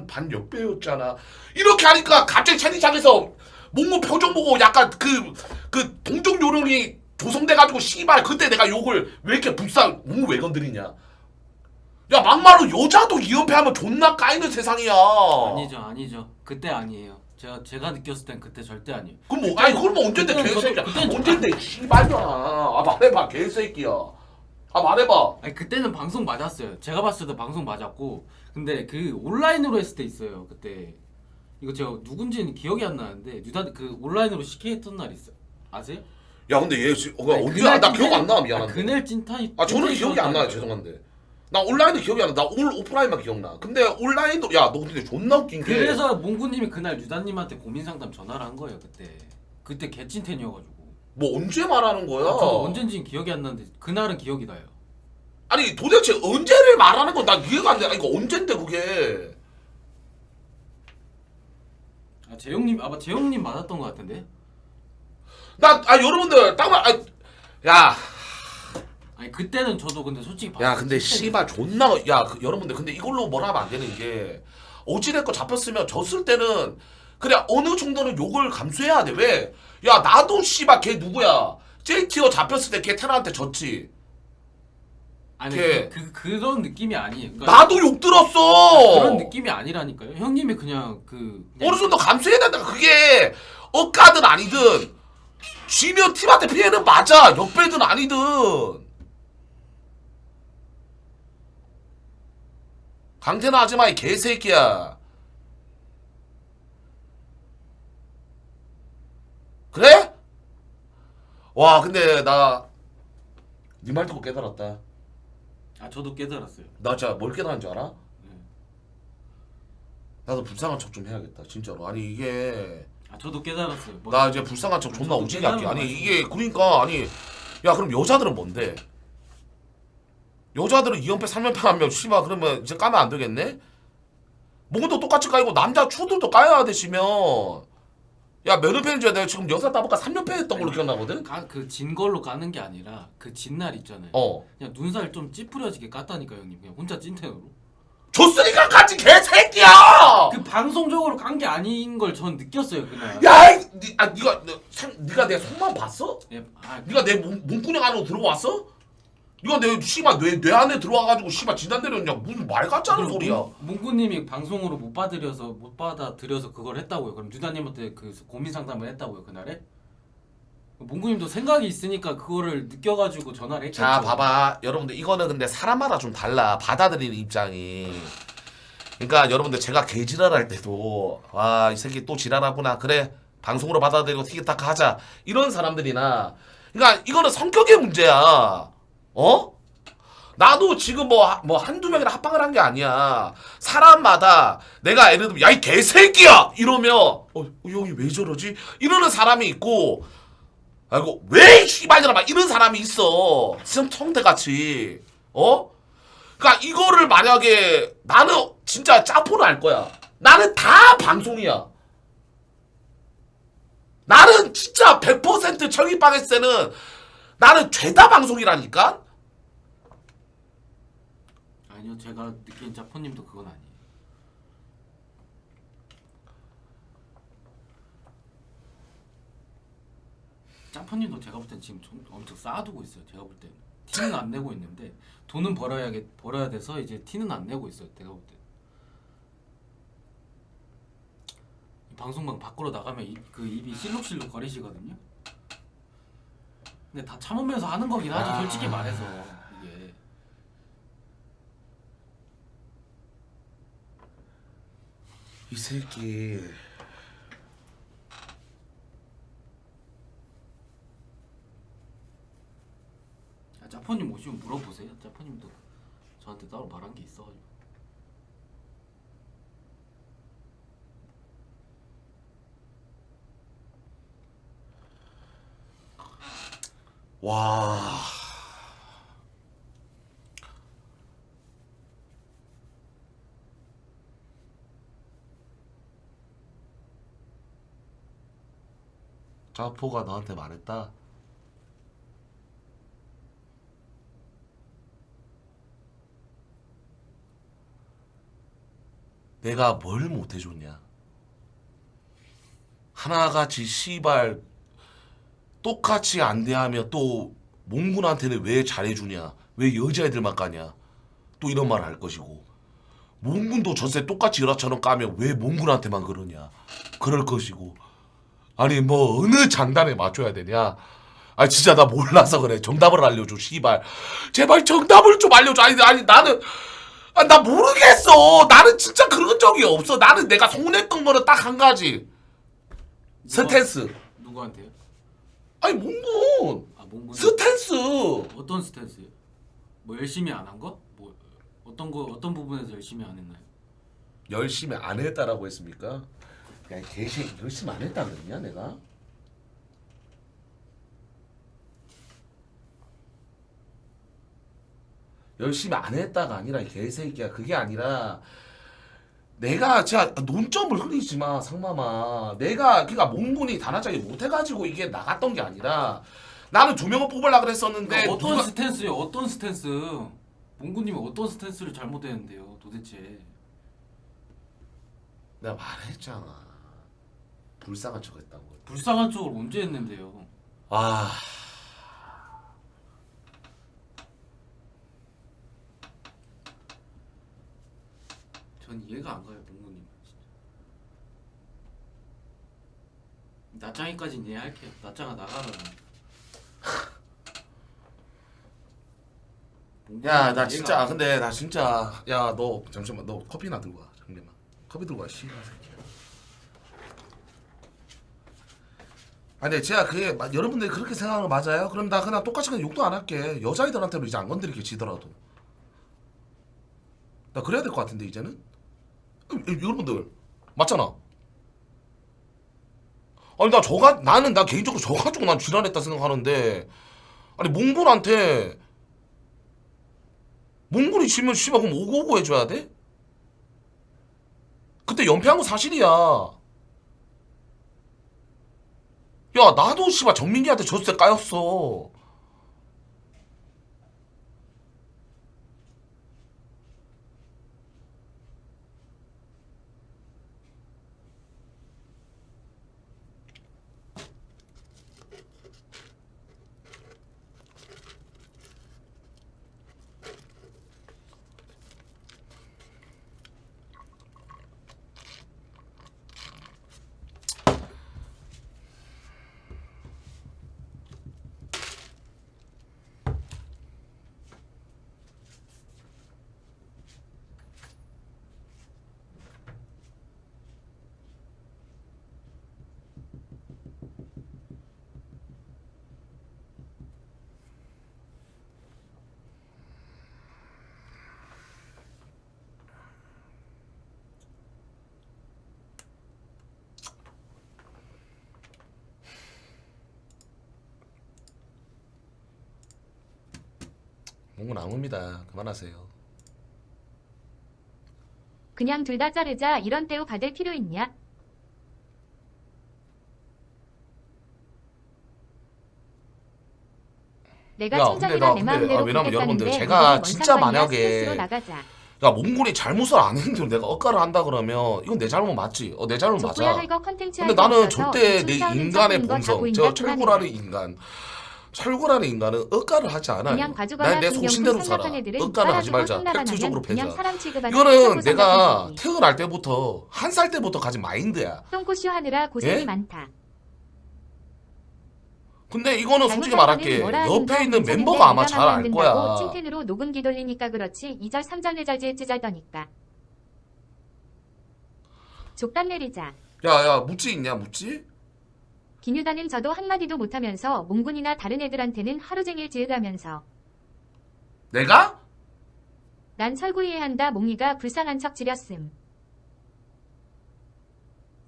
반 역배였잖아. 이렇게 하니까 갑자기 채팅창에서 몽고 표정 보고 약간 그 동정 요령이 조성돼가지고 씨발 그때 내가 욕을 왜 이렇게 몽고 왜 건드리냐? 야 막말로 여자도 2연패하면 존나 까이는 세상이야. 아니죠. 그때 아니에요. 제가 느꼈을 땐 그때 절대 아니에요. 그럼 뭐 아니 그럼 뭐 언젠데 개새끼야. 언젠데 씨발년아. 말해봐 개새끼야. 말해봐. 아니 그때는 방송 맞았어요. 제가 봤을 때 방송 맞았고 근데 그 온라인으로 했을 때 있어요. 그때 이거 제가 누군지는 기억이 안 나는데 그 온라인으로 CK 했던 날 있어. 아세요? 야 근데 얘 아니, 언제야? 나 기억 안 나. 미안한데. 그날 찐타이. 저는 기억이 안 나요. 죄송한데. 나 온라인도 기억이 안 나. 나 올 오프라인만 기억나. 근데 온라인도 야 너 근데 존나 웃긴 게. 그래서 몽구님이 그날 유다님한테 고민 상담 전화를 한 거예요. 그때 개찐텐이어가지고. 뭐 언제 말하는 거야? 저도 언젠지는 기억이 안 나는데 그날은 기억이 나요. 아니 도대체 언제를 말하는 건 나 이해가 안 돼. 이거 언젠데 그게. 재영님 맞았던 것 같은데? 여러분들 야. 아니 그때는 저도 근데 솔직히 야 근데 씨발 존나 여러분들 근데 이걸로 뭐라 하면 안 되는 게 어찌됐건 잡혔으면 졌을 때는 그래 어느 정도는 욕을 감수해야 돼. 왜? 야 나도 씨발 걔 누구야 JTO 잡혔을 때 걔 테라한테 졌지. 아니 걔. 그런 느낌이 아니에요. 그러니까 나도 욕 들었어. 그런 느낌이 아니라니까요. 형님이 그냥 어느 정도 감수해야 된다. 그게 억가든 아니든 지면 팀한테 피해는 맞아. 역배든 아니든 강태나 하지마 이 개새끼야. 그래? 와 근데 나 네 말 듣고 깨달았다. 저도 깨달았어요. 나 진짜 뭘 깨달은 줄 알아? 네. 나도 불쌍한 척 좀 해야겠다 진짜로. 아니 이게 저도 깨달았어요. 나 이제 불쌍한 척 존나 저도 오지게 할게. 깨달은 아니 거 이게 그러니까 아니 야 그럼 여자들은 뭔데? 여자들은 2연패 3연패 하면 씨발 그러면 이제 까면 안 되겠네? 몽도 똑같이 까이고 남자 추들도 까야 되시면 야 몇 연패인지 내가 지금 여자 따볼까 3연패 했던 걸로 기억나거든? 진 걸로 까는 게 아니라 그 진 날 있잖아요. 그냥 눈살 좀 찌푸려지게 깠다니까 형님. 그냥 혼자 찐텐으로. 줬으니까 같이 개새끼야. 그 방송적으로 깐 게 아닌 걸 전 느꼈어요 그날. 야, 네가 내 속만 봤어? 예, 네가 내 문구녕 안으로 들어왔어? 네가 내 씨발 뇌 안에 들어와가지고 씨발 진단 내렸냐? 무슨 말 같지 않은 소리야? 문구님이 방송으로 못 받아들여서 그걸 했다고요. 그럼 유다님한테 그 고민 상담을 했다고요 그날에? 문구님도 생각이 있으니까 그거를 느껴가지고 전화를 했겠죠. 자, 봐봐, 여러분들 이거는 근데 사람마다 좀 달라. 받아들이는 입장이. 그러니까 여러분들 제가 개지랄할 때도 이 새끼 또 지랄하구나. 그래, 방송으로 받아들이고 티키타카 하자. 이런 사람들이나. 그러니까 이거는 성격의 문제야. 나도 지금 뭐 한두 명이랑 합방을 한 게 아니야. 사람마다 내가 예를 들면 야 이 개새끼야 이러면 형이 왜 저러지? 이러는 사람이 있고, 아이고 왜 씨발이라 막 이런 사람이 있어. 성대같이. 그러니까 이거를 만약에 나는 진짜 짜포는 알 거야. 나는 다 방송이야. 나는 진짜 100% 청이빵 했을 때는 나는 죄다 방송이라니까? 아니요, 제가 느낀 자포님도 그건 아니에요. 짜포님도 제가 볼 땐 지금 엄청 쌓아두고 있어요. 제가 볼 땐 티는 안 내고 있는데 돈은 벌어야 돼서 이제 티는 안 내고 있어요. 제가 볼 땐. 이 방송방 밖으로 나가면 그 입이 실룩실룩 거리시거든요. 근데 다 참으면서 하는 거긴 하죠. 솔직히 말해서 이게. 이 새끼. 짜포님 오시면 물어보세요. 짜포님도 저한테 따로 말한 게 있어가지고. 와. 자포가 너한테 말했다. 내가 뭘 못해줬냐? 하나같이 씨발 똑같이 안 대하며 또 몽군한테는 왜 잘해주냐? 왜 여자애들만 까냐? 또 이런 말 할 것이고, 몽군도 전세 똑같이 여라처럼 까면 왜 몽군한테만 그러냐? 그럴 것이고, 아니 뭐 어느 장단에 맞춰야 되냐? 아 진짜 나 몰라서 그래. 정답을 알려줘 씨발. 제발 정답을 좀 알려줘. 아니 나는 나 모르겠어. 나는 진짜 그런 적이 없어. 나는 내가 손했던 거는 딱 한 가지. 스탠스. 누구한테요? 아니 몽군. 몽군. 스탠스. 어떤 스탠스요? 뭐 열심히 안 한 거? 뭐 어떤 부분에서 열심히 안 했나요? 열심히 안 했다라고 했습니까? 야 개새 열심히 안 했다 그랬냐 내가? 열심히 안 했다가 아니라 개새끼야. 그게 아니라 내가 진짜 논점을 흘리지 마 상마마. 내가 그러니까 몽군이 단아짜게 못해가지고 이게 나갔던 게 아니라 나는 두 명을 뽑으려고 그랬었는데 그러니까 어떤 스탠스요? 어떤 스탠스? 몽구님이 어떤 스탠스를 잘못했는데요 도대체? 내가 말했잖아. 불쌍한 척 했다고. 불쌍한 쪽을 언제 했는데요? 아. 전 이해가 안 가요 몽구님. 낮장이까지는 이해할게요. 낮장아 나가라. 야, 나 진짜 근데 나 진짜 야, 너 잠시만. 너 커피나 들고 와. 잠깐만. 커피 들고 와. 씨발 새끼야. 아니, 근데 제가 그게 여러분들이 그렇게 생각하는 거 맞아요? 그럼 나 그냥 똑같이 그냥 욕도 안 할게. 여자애들한테도 이제 안 건드릴게 지더라도. 나 그래야 될 것 같은데 이제는. 여러분들 맞잖아. 아니 나는 개인적으로 저 가지고 난 지랄했다 생각하는데, 아니 몽골한테 몽골이 지면 씨발 그럼 오고오고 해줘야 돼? 그때 연패한 거 사실이야. 야 나도 씨발 정민기한테 졌을 때 까였어. 몽군 안 옵니다. 그만하세요. 그냥 둘 다 자르자. 이런 대우 받을 필요 있냐? 내가 야, 친정이라 내 마음대로 왜냐면 여러분들 굽겠다는데 제가 우리는 뭔 진짜 상관이야? 만약에 스트레스로 나가자. 야 몽군이 잘못을 안 했는데 내가 억가를 한다 그러면 이건 내 잘못 맞지? 내 잘못 족구야 맞아. 할거 컨텐츠 근데 할 거 나는 없어서 절대 내 대충 싸우는 인간의 척인 거다 본성, 보인다. 저 철구라는 인간, 철구라는 인간은 억가를 하지 않아요. 그냥 봐주거나 난 내 신경품 소신대로 살아. 생각한 애들은 억가는 하지 빨아주고 말자. 상나가면 팩트적으로 그냥 패자. 사람 취급하는 이거는 똥꼬 내가 생각이지. 태어날 때부터 한 살 때부터 가진 마인드야. 똥꼬쇼 하느라 고생이 예? 많다. 근데 이거는 솔직히 잘못한 말할게. 거는 뭐라 옆에 하든가 있는 괜찮은데 멤버가 아마 네가 잘 마음에 안 알 든다고 거야. 찐텐으로 녹음기 돌리니까 그렇지 2절 3절 4절 찌질찌잘더니까. 족단 내리자. 야 묻지 있냐 묻지? 기뉴다는 저도 한마디도 못하면서 몽군이나 다른 애들한테는 하루 종일 지으가면서 내가? 난 설구이해 한다. 몽이가 불쌍한 척 지렸음.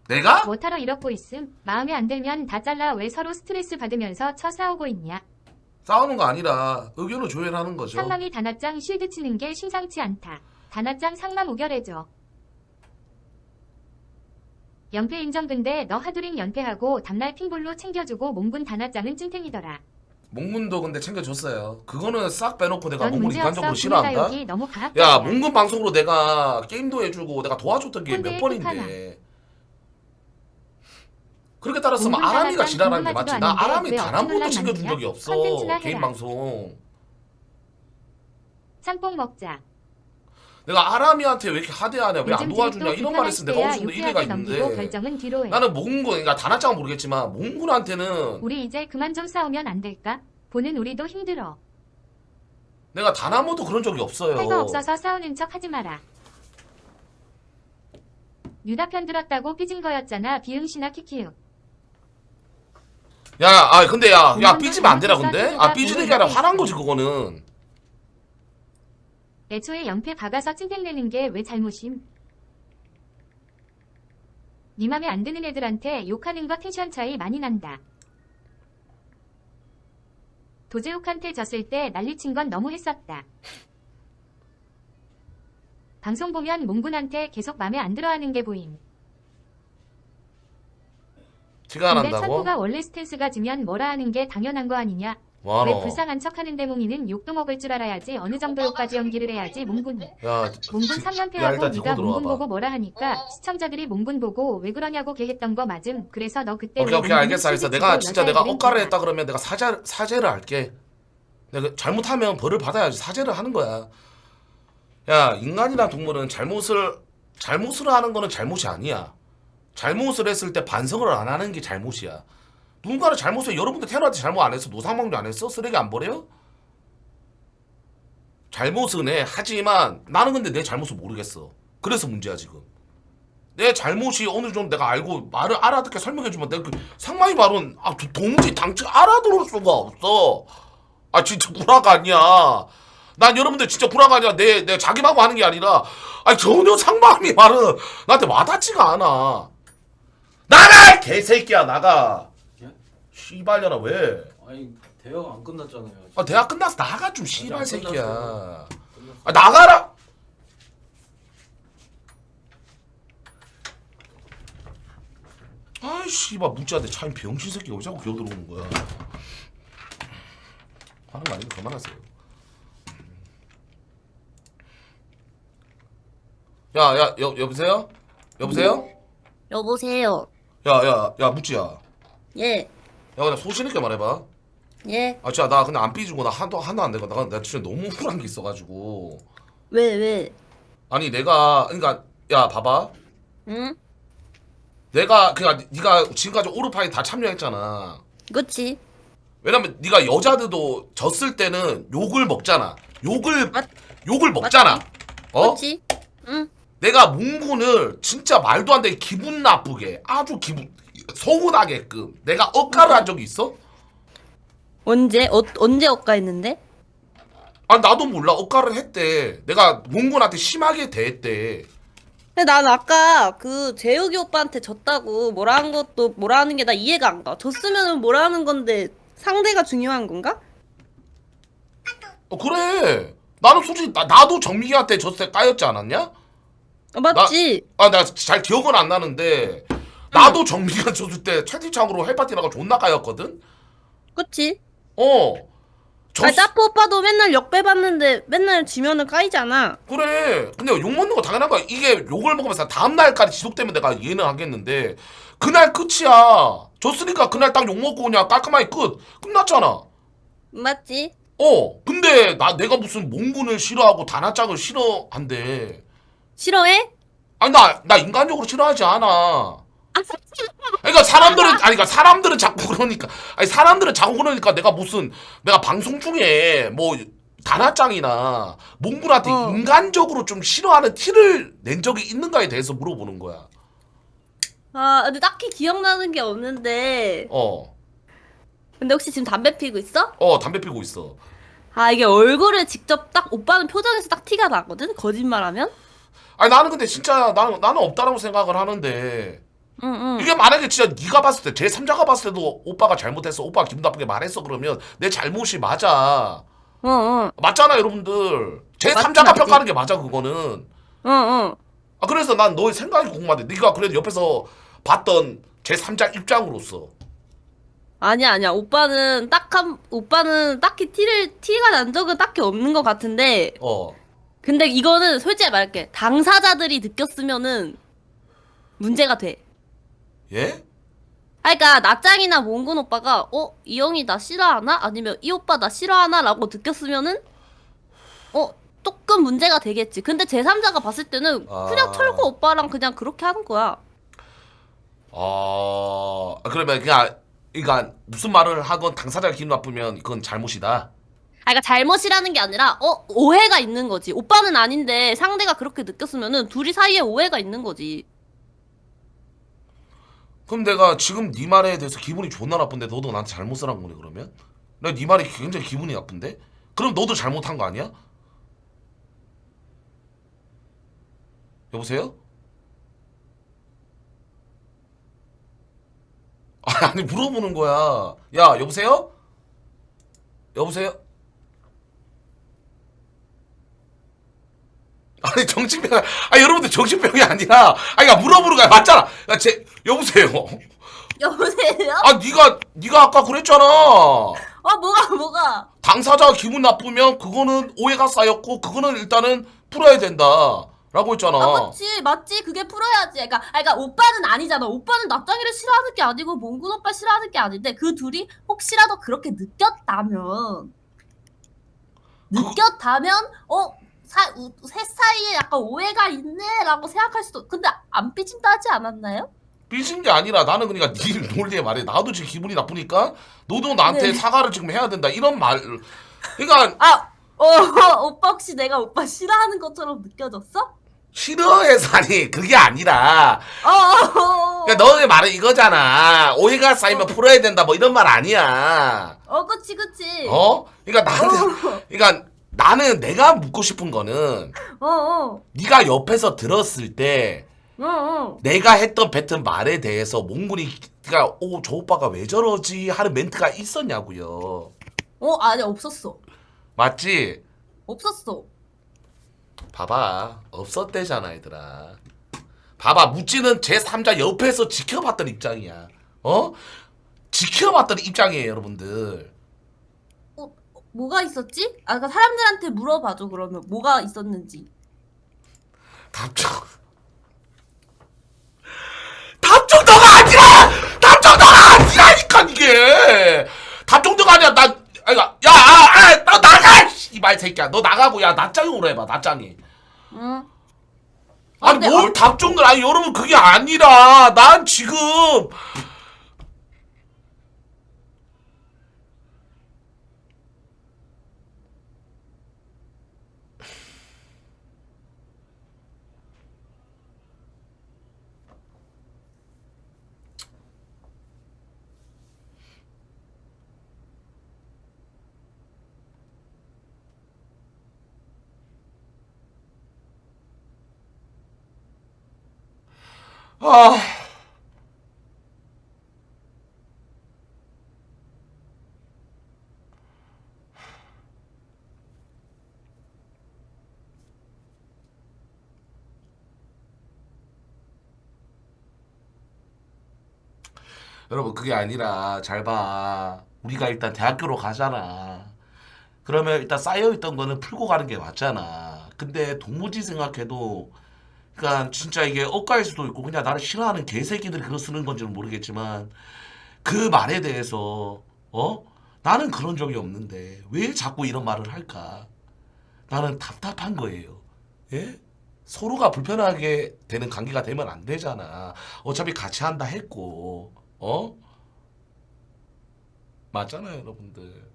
내가? 뭐타러 이러고 있음. 마음에 안 들면 다 잘라. 왜 서로 스트레스 받으면서 쳐 싸우고 있냐. 싸우는 거 아니라 의견을 조율하는 거죠. 상맘이 단아짱 쉴드 치는 게 심상치 않다. 단아짱 상맘 우결해줘. 연패 인정. 근데 너 하두링 연패하고 담날 핑볼로 챙겨주고 몽군 단아짱은 찐텐이더라. 몽군도 근데 챙겨줬어요. 그거는 싹 빼놓고 내가 넌 몽군 문제없어. 인간적으로 분위가 싫어한다? 여기 너무 과학적이야. 야 몽군 방송으로 내가 게임도 해주고 내가 도와줬던 게 몇 꼰대의 번인데 그렇게 따랐으면 몽군 아람이가 단아짱 지랄하는 게 맞지. 궁금하지도 나 않은데 아람이 왜 단 한 번도 어떤 챙겨준 논란이 적이 없어. 컨텐츠나 게임 해라. 방송. 짬뽕 먹자. 내가 아람이한테 왜 이렇게 하대하냐 왜 안 요즘 도와주냐 드립도 이런 말 했으면 내가 어느 정도 유쾌하게 이해가 넘기고 있는데 결정은 뒤로 해. 나는 몽군 그러니까 단아짱은 모르겠지만 몽군한테는 우리 이제 그만 좀 싸우면 안 될까? 보는 우리도 힘들어. 내가 단 한 번도 그런 적이 없어요. 할 거 없어서 싸우는 척 하지 마라. 유다 편 들었다고 삐진 거였잖아. 비응신아 키키윽. 근데 야 몽군도 삐지면 안 되나 근데? 잘못했어. 삐지는 게 아니라 몽군 화난 거지 그거는. 애초에 연패 박아서 찐텐내는 게 왜 잘못임? 니 맘에 안 드는 애들한테 욕하는 거 텐션 차이 많이 난다. 도제욱한테 졌을 때 난리친 건 너무 했었다. 방송 보면 몽군한테 계속 맘에 안 들어하는 게 보임. 티가 안 근데 난다고? 천구가 원래 스탠스가 지면 뭐라 하는 게 당연한 거 아니냐? 뭐하노? 왜 불쌍한 척 하는데 몽이는 욕도 먹을 줄 알아야지. 어느 정도 욕까지 연기를 해야지 몽군이. 야, 몽군 야, 3연패하고 일단 네가 들어와봐. 몽군 보고 뭐라 하니까 시청자들이 몽군 보고 왜 그러냐고 걔했던 거 맞음. 그래서 너 그때 오케이 왜 오케이 몽군이 알겠어 알겠어. 실드 내가 치고 진짜 내가 여자애들은 억가를 기사. 했다 그러면 내가 사죄를 할게. 내가 잘못하면 벌을 받아야지. 사죄를 하는 거야. 야 인간이나 동물은 잘못을 하는 거는 잘못이 아니야. 잘못을 했을 때 반성을 안 하는 게 잘못이야. 누군가는 잘못을 여러분들 태어날 때 잘못 안 했어? 노상방뇨 안 했어? 쓰레기 안 버려? 잘못은 해. 하지만 나는 근데 내 잘못을 모르겠어. 그래서 문제야 지금. 내 잘못이 어느 정도 내가 알고 말을 알아듣게 설명해주면 내가 그 상마이 말은 도무지 당최 알아들을 수가 없어. 진짜 불화가 아니야. 난 여러분들 진짜 불화가 아니라 내 자기하고 하는 게 아니라 전혀 상마이 말은 나한테 와닿지가 않아. 나가! 개새끼야 나가. 예? 씨발려나 왜? 아니 대화가 안 끝났잖아요. 대학 끝나서 나가 좀 아직 씨발 안 새끼야. 끝났어요. 끝났어요. 나가라. 씨발 문자한테 차인 병신 새끼가 왜 자꾸 기어 들어오는 거야. 하는 거 아니면 그만하세요. 여보세요? 여보세요? 여보세요. 야 무찌야. 예, 야 그냥 소신 있게 말해봐. 예. 진짜 나 근데 안 삐지고 나 하도 안 되고 나 진짜 너무 억울한 게 있어가지고. 왜? 아니 내가 그러니까 야 봐봐. 응? 내가 그러니까 네가 지금까지 오르파이 다 참여했잖아. 그치? 왜냐면 네가 여자들도 졌을 때는 욕을 먹잖아. 욕을 맞- 먹잖아. 그치? 응? 내가 몽군을 진짜 말도 안 되게 기분 나쁘게 아주 기분 서운하게끔 내가 억까를 한 적이 있어? 언제? 언제 억가했는데? 나도 몰라. 억까를 했대. 내가 몽군한테 심하게 대했대. 근데 난 아까 그 재욱이 오빠한테 졌다고 뭐라 하는 게 나 이해가 안 가. 졌으면은 뭐라 하는 건데 상대가 중요한 건가? 그래. 나는 솔직히 나도 정민이한테 졌을 때 까였지 않았냐? 맞지? 나 잘 기억은 안 나는데 나도 정민이가 졌을 때 채팅창으로 헬파티나가 존나 까였거든? 그치? 졌... 짜포 오빠도 맨날 역배 받는데 맨날 지면은 까이잖아. 그래. 근데 욕먹는 거 당연한 거야. 이게 욕을 먹으면서 다음날까지 지속되면 내가 이해는 하겠는데 그날 끝이야. 졌으니까 그날 딱 욕먹고 그냥 깔끔하게 끝났잖아. 맞지? 근데 내가 무슨 몽군을 싫어하고 단아짝을 싫어한대. 싫어해? 아니 나 인간적으로 싫어하지 않아. 그러니까 사람들은 자꾸 그러니까 내가 방송 중에 뭐 단아짱이나 몽군한테 인간적으로 좀 싫어하는 티를 낸 적이 있는가에 대해서 물어보는 거야. 근데 딱히 기억나는 게 없는데. 어 근데 혹시 지금 담배 피고 있어? 담배 피고 있어. 이게 얼굴을 직접 딱 오빠는 표정에서 딱 티가 나거든? 거짓말하면? 아니 나는 근데 진짜 나는 없다라고 생각을 하는데 응. 이게 만약에 진짜 네가 봤을 때 제3자가 봤을 때도 오빠가 잘못했어, 오빠가 기분 나쁘게 말했어, 그러면 내 잘못이 맞아. 맞잖아 여러분들. 제3자가 맞지. 평가하는 게 맞아 그거는. 응. 그래서 난 너의 생각이 궁금한데 네가 그래도 옆에서 봤던 제3자 입장으로서. 아니야. 오빠는 딱히 티가 난 적은 딱히 없는 것 같은데. 근데 이거는 솔직히 말할게. 당사자들이 느꼈으면은 문제가 돼. 예? 그러니까 나짱이나 몽군 오빠가 이 형이 나 싫어하나? 아니면 이 오빠 나 싫어하나? 라고 느꼈으면은 조금 문제가 되겠지. 근데 제3자가 봤을 때는 그냥 철구 오빠랑 그냥 그렇게 하는 거야. 그러면 그러니까 무슨 말을 하건 당사자가 기분 나쁘면 그건 잘못이다. 그러니까 잘못이라는 게 아니라 오해가 있는 거지. 오빠는 아닌데 상대가 그렇게 느꼈으면은 둘이 사이에 오해가 있는 거지. 그럼 내가 지금 네 말에 대해서 기분이 존나 나쁜데 너도 나한테 잘못을 한 거네 그러면? 내가 네 말이 굉장히 기분이 나쁜데? 그럼 너도 잘못한 거 아니야? 여보세요? 아니 물어보는 거야. 야 여보세요? 여보세요? 아니 정신병 여러분들 정신병이 아니라 그러니까 물어보는 거야. 맞잖아. 여보세요? 여보세요? 네가 아까 그랬잖아. 뭐가? 당사자가 기분 나쁘면 그거는 오해가 쌓였고 그거는 일단은 풀어야 된다 라고 했잖아. 맞지. 그게 풀어야지. 그러니까 오빠는 아니잖아. 오빠는 납작이를 싫어하는 게 아니고 몽군 오빠 싫어하는 게 아닌데 그 둘이 혹시라도 그렇게 느꼈다면 셋 사이에 약간 오해가 있네라고 생각할 수도. 근데 안 삐진다 하지 않았나요? 삐진 게 아니라 나는 그러니까 네 논리에 말해. 나도 지금 기분이 나쁘니까 너도 나한테 사과를 지금 해야 된다 이런 말. 그러니까 오빠 혹시 내가 오빠 싫어하는 것처럼 느껴졌어? 싫어해서 아니 그게 아니라 그러니까 너의 말은 이거잖아. 오해가 쌓이면 풀어야 된다 뭐 이런 말 아니야. 그치. 그러니까 나는 내가 묻고 싶은 거는 네가 옆에서 들었을 때 내가 했던 뱉은 말에 대해서 몽군이 저 오빠가 왜 저러지 하는 멘트가 있었냐고요. 아니 없었어. 맞지? 없었어. 봐봐 없었대잖아 얘들아. 봐봐 묻지는 제3자 옆에서 지켜봤던 입장이야. 지켜봤던 입장이에요 여러분들. 뭐가 있었지? 그러니까 사람들한테 물어봐줘. 그러면 뭐가 있었는지. 답정너가 아니라! 답정너가 아니라니까 이게! 답정너가 아니야. 너 나가! 이말 새끼야. 너 나가고 낯짱이 오라 해봐. 낯짱이. 응. 아니 뭘 답정너. 여러분 그게 아니라 난 지금 여러분 그게 아니라 잘 봐. 우리가 일단 대학교로 가잖아. 그러면 일단 쌓여있던 거는 풀고 가는 게 맞잖아. 근데 도무지 생각해도 그러니까 진짜 이게 억까일 수도 있고 그냥 나를 싫어하는 개새끼들이 그거 쓰는 건지는 모르겠지만 그 말에 대해서 나는 그런 적이 없는데 왜 자꾸 이런 말을 할까? 나는 답답한 거예요. 예? 서로가 불편하게 되는 관계가 되면 안 되잖아. 어차피 같이 한다 했고, 맞잖아요, 여러분들.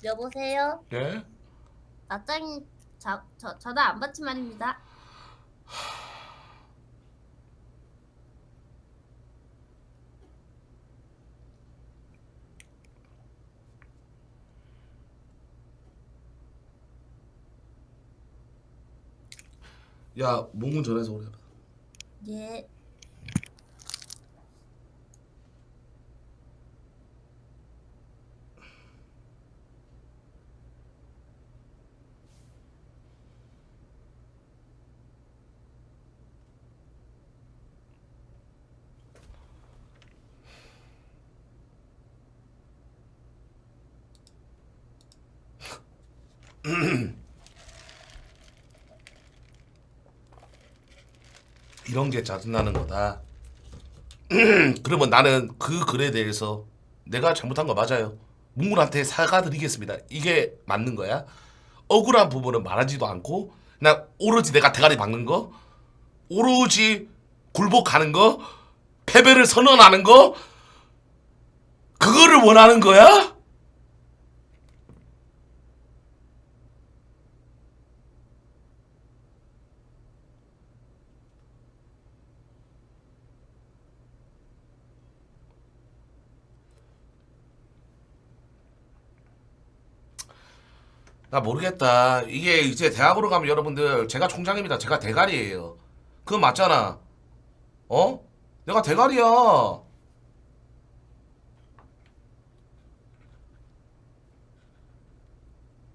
여보세요? 예? 나짱이 전화 안 받지 말입니다. 야, 몽군 전해서 오래. 예. 이런 게 짜증나는 거다. 그러면 나는 그 글에 대해서 내가 잘못한 거 맞아요. 몽군한테 사과드리겠습니다. 이게 맞는 거야? 억울한 부분은 말하지도 않고 그냥 오로지 내가 대가리 박는 거? 오로지 굴복하는 거? 패배를 선언하는 거? 그거를 원하는 거야? 나 모르겠다. 이게 이제 대학으로 가면 여러분들 제가 총장입니다. 제가 대가리예요. 그건 맞잖아. 내가 대가리야.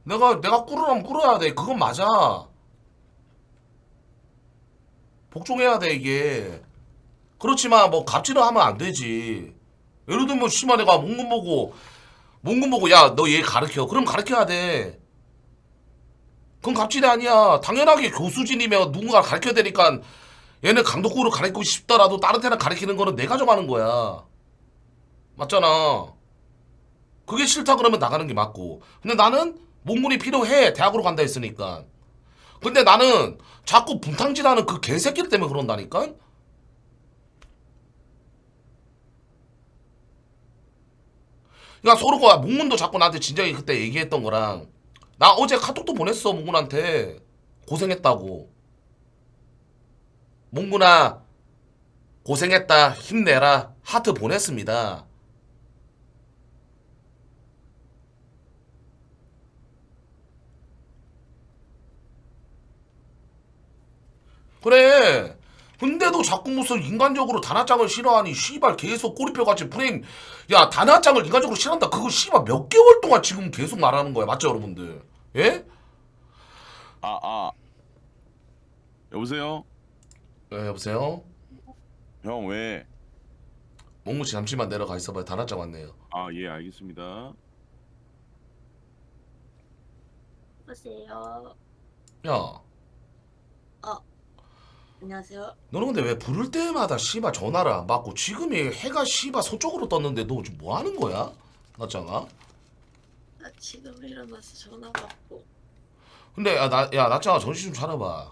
내가 꿇으라면 꿇어야 돼. 그건 맞아. 복종해야 돼 이게. 그렇지만 뭐 갑질을 하면 안 되지. 예를 들면 씨발 내가 몽군 보고 야 너 얘 가르쳐. 그럼 가르쳐야 돼. 그건 갑질이 아니야. 당연하게 교수진이면 누군가 가르쳐야 되니까 얘는 강독구를 가르치고 싶더라도 다른 데랑 가르치는 거는 내가 정하는 거야. 맞잖아. 그게 싫다 그러면 나가는 게 맞고. 근데 나는 몽군이 필요해. 대학으로 간다 했으니까. 근데 나는 자꾸 분탕질하는 그 개새끼들 때문에 그런다니까? 그러니까 서로가 몽군도 자꾸 나한테 진작에 그때 얘기했던 거랑 나 어제 카톡도 보냈어 몽군한테 고생했다고. 몽군아 고생했다 힘내라 하트 보냈습니다. 그래. 근데도 자꾸 무슨 인간적으로 단아장을 싫어하니 씨발 계속 꼬리뼈같이 프레임. 야 단아장을 인간적으로 싫어한다 그거 씨발 몇 개월 동안 지금 계속 말하는 거야. 맞죠 여러분들? 예? 여보세요? 네, 여보세요? 형 왜? 몽구씨 잠시만 내려가 있어봐요. 단아장 왔네요. 예, 알겠습니다. 여보세요. 야 안녕하세요. 너는 근데 왜 부를 때마다 씨발 전화를 안 받고 지금이 해가 씨발 서쪽으로 떴는데 너 지금 뭐 하는 거야? 나짱아? 나 지금 일어나서 전화 받고. 근데 야 나짱아 정신 좀 차려봐.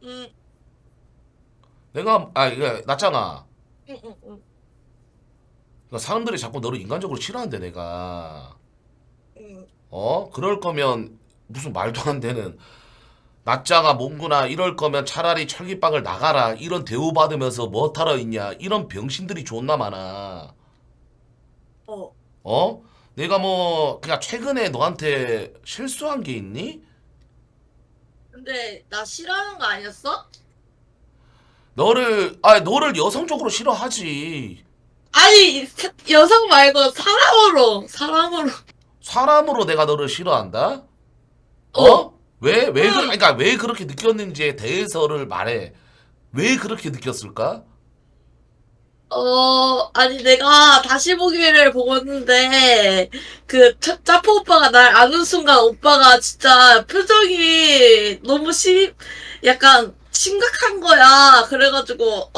응, 이게 나짱아 응. 그러니까 사람들이 자꾸 너를 인간적으로 싫어한대 내가. 응. 그럴 거면 무슨 말도 안 되는 나짱아 몽구나 이럴 거면 차라리 철기빵을 나가라 이런 대우받으면서 뭐 타러 있냐 이런 병신들이 존나 많아. 내가 뭐 그냥 최근에 너한테 실수한 게 있니? 근데 나 싫어하는 거 아니었어? 너를 여성적으로 싫어하지. 아니 여성 말고 사람으로. 사람으로 내가 너를 싫어한다? 그러니까 왜 그렇게 느꼈는지에 대해서를 말해. 왜 그렇게 느꼈을까? 아니, 내가 다시 보기를 보고 있는데, 짜포 오빠가 날 아는 순간 오빠가 진짜 표정이 너무 약간 심각한 거야. 그래가지고,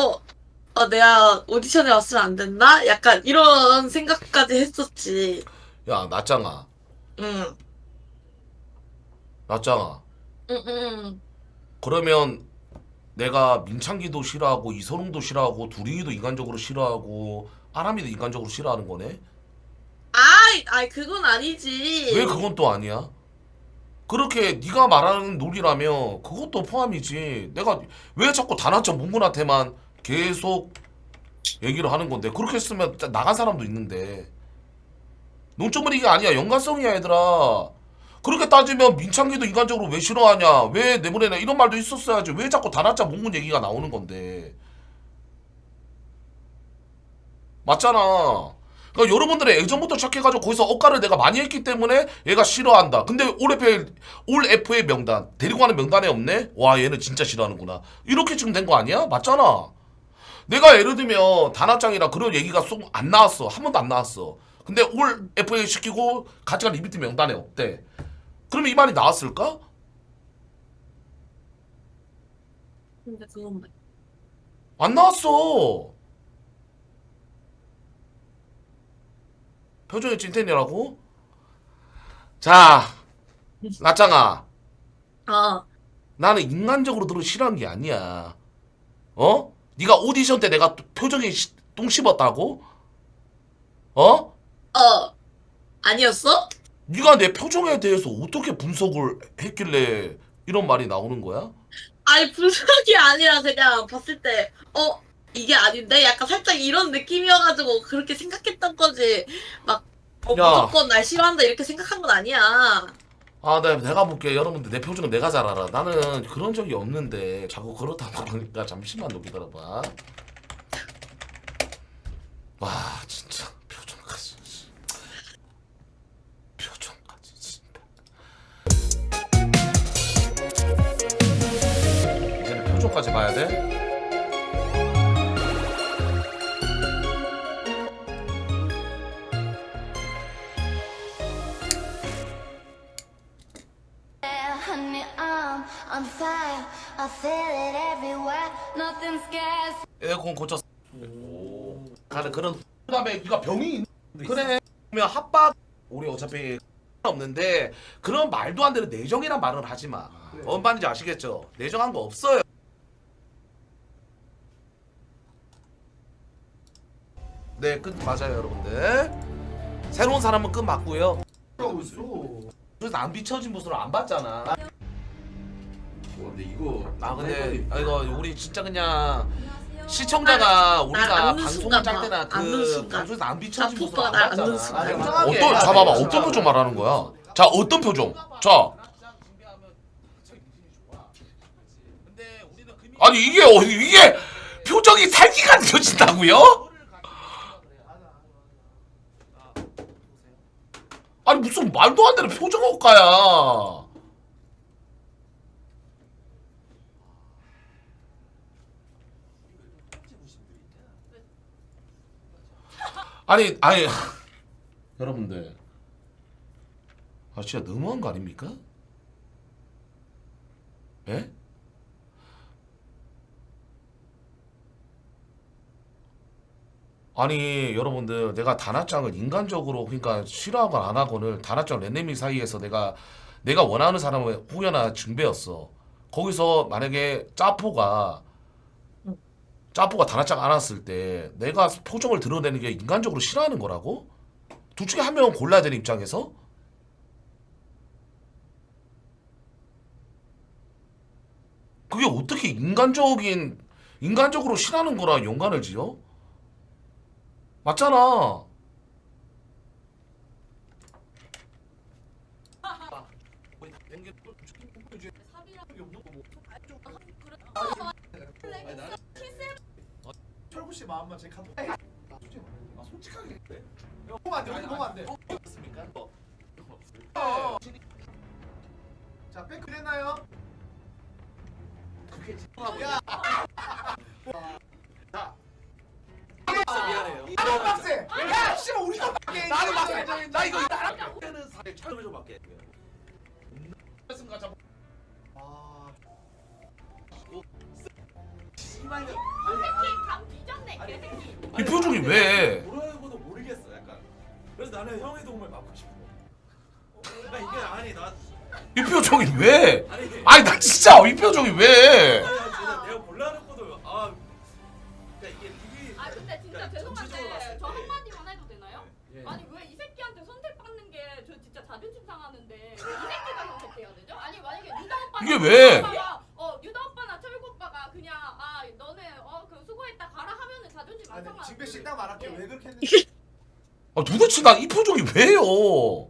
내가 오디션에 왔으면 안 됐나? 약간 이런 생각까지 했었지. 야, 나짱아. 응, 나짱아. 응, 응. 그러면 내가 민창기도 싫어하고 이선웅도 싫어하고 두링이도 인간적으로 싫어하고 아람이도 인간적으로 싫어하는 거네? 아이, 그건 아니지. 왜 그건 또 아니야? 그렇게 네가 말하는 논리라면 그것도 포함이지. 내가 왜 자꾸 단아점 문군한테만 계속 얘기를 하는 건데 그렇게 했으면 나간 사람도 있는데 논점은 이게 아니야. 연관성이야 얘들아. 그렇게 따지면 민창기도 인간적으로 왜 싫어하냐, 왜 내보내냐 이런 말도 있었어야지. 왜 자꾸 단아점 문군 얘기가 나오는 건데. 맞잖아. 그러니까 여러분들의 애정부터 시작해가지고 거기서 억가를 내가 많이 했기 때문에 얘가 싫어한다. 근데 올 F의 명단 데리고 가는 명단에 없네? 와 얘는 진짜 싫어하는구나. 이렇게 지금 된 거 아니야? 맞잖아. 내가 예를 들면 단합장이라 그런 얘기가 쏙 안 나왔어. 한 번도 안 나왔어. 근데 올 FA 시키고 같이 간 리미트 명단에 없대. 그러면 이 말이 나왔을까? 근데 그건 안 나왔어. 표정이 찐텐이라고? 자, 나짱아. 나는 인간적으로 너를 싫어한 게 아니야. 어? 네가 오디션 때 내가 표정에 똥 씹었다고? 어? 아니었어? 네가 내 표정에 대해서 어떻게 분석을 했길래 이런 말이 나오는 거야? 아니, 분석이 아니라 그냥 봤을 때, 이게 아닌데? 약간 살짝 이런 느낌이어가지고 그렇게 생각했던 거지. 막, 야. 무조건 날 싫어한다 이렇게 생각한 건 아니야. 아, 내가 볼게. 여러분들 내 표정은 내가 잘 알아. 나는 그런 적이 없는데 자꾸 그렇다고 그러니까 잠시만 너 기다려봐. 와, 진짜 표정까지. 표정까지 진짜. 이제는 표정까지 봐야 돼? Honey, I'm on fire. I feel it everywhere. Nothing scares. 에어컨 고쳤어. 가는 그런 그다음에 네가 병이 그래. 그러면 합박 우리 어차피 없는데 그런 말도 안 되는 내정이란 말을 하지 마. 뭔 말인지 아시겠죠? 내정한 거 없어요. 네, 끝 맞아요, 여러분들. 새로운 사람은 끝 맞고요. 그래서 안 비춰진 모습을 안 봤잖아. 근데 이거 근데 이거 우리 진짜 그냥 시청자가 우리가 앉는 방송을 순간 짤 봐. 때나 앉는 그 순간. 방송에서 안 비춰진 자, 모습을 안 날 앉는 봤잖아. 순간. 어떤 자 봐봐 어떤 표정 말하는 거야? 자 어떤 표정? 자 아니 이게 표정이 살기가 느껴진다고요? 아니 무슨 말도 안 되는 표정 효과야. 아니 여러분들 진짜 너무한 거 아닙니까? 예? 아니 여러분들 내가 단합장을 인간적으로 그러니까 싫어하거나 안 하고는 단합장 랜데믹 사이에서 내가 원하는 사람을 혹여나 증배였어. 거기서 만약에 짜포가 단합장 안 왔을 때 내가 표정을 드러내는 게 인간적으로 싫어하는 거라고? 둘 중에 한 명은 골라야 되는 입장에서? 그게 어떻게 인간적으로 싫어하는 거랑 연관을 지어? 맞잖아. 철구 씨 마음만 제 카드. 솔직하게. 보면 안 돼. 우리 보면 안 돼. 맞습니까? 자, 백 그랬나요? 그게 야. 자. 더 빡세. 야 씨발 우리 더 빡세. 나는 빡세. 나 이거 때는 사실 차를 좀 맞게. 아. 씨발년. 감 뒤졌네 개새끼. 이 표정이 왜? 모르고도 모르겠어 약간. 그래서 나는 형의 도움을 받고 싶어. 나 이게 아니 나 이 표정이 왜? 아니 아니 나 진짜 이 표정이 왜? 진짜 내가 골라놓고도 그러니까 이게 TV 아 근데 진짜 그러니까 전체적으로 봤을 죄송한데 저 때 한마디만 해도 되나요? 예. 아니 왜 이 새끼한테 선택받는 게 저 진짜 자존심 상하는데 왜 이 새끼가 선택해야 되죠? 아니 만약에 유다 오빠 이게 왜? 유다 오빠나 철구 오빠가 그냥 너네 그 수고했다 가라 하면은 자존심 안 아니 상하는데 징배 식당 말할게. 왜 그렇게 했는지. 아 도대체 나 이 표정이 왜요?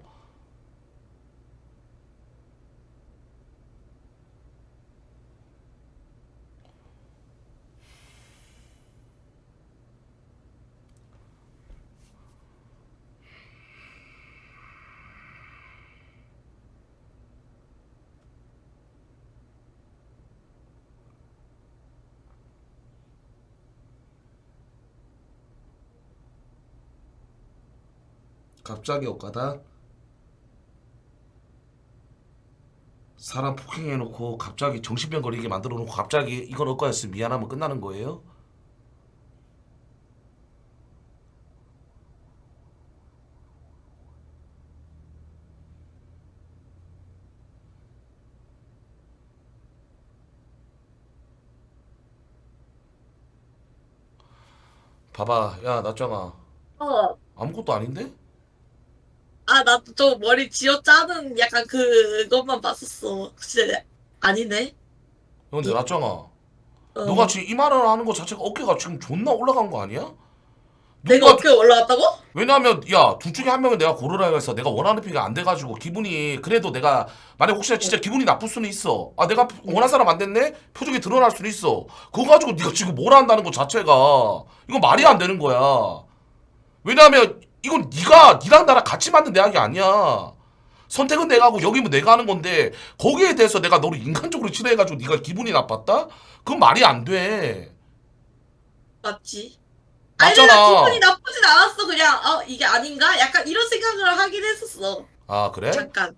갑자기 엇가다? 사람 폭행해놓고 갑자기 정신병 걸리게 만들어놓고 갑자기 이건 엇가였으면 미안하면 끝나는 거예요? 봐봐 야 나짱아 아무것도 아닌데? 나도 좀 머리 쥐어 짜는 약간 그것만 봤었어. 진짜 아니네. 근데 나짱아 너가 지금 이 말을 하는 거 자체가 어깨가 지금 존나 올라간 거 아니야? 내가 누가 어깨 올라갔다고? 왜냐면 야 둘 중에 한 명은 내가 고르라 해서 내가 원하는 픽이 안 돼가지고 기분이 그래도 내가 만약 혹시나 진짜 기분이 나쁠 수는 있어. 내가 원하는 사람 안 됐네? 표정이 드러날 수는 있어. 그거 가지고 네가 지금 뭐라 한다는 거 자체가 이거 말이 안 되는 거야. 왜냐면 이건 니랑 나랑 같이 만든 대학이 아니야. 선택은 내가 하고 여기면 내가 하는 건데 거기에 대해서 내가 너를 인간적으로 싫어해가지고 네가 기분이 나빴다? 그건 말이 안 돼. 맞지? 맞잖아. 아니, 기분이 나쁘진 않았어. 그냥 이게 아닌가? 약간 이런 생각을 하긴 했었어. 아 그래? 잠깐.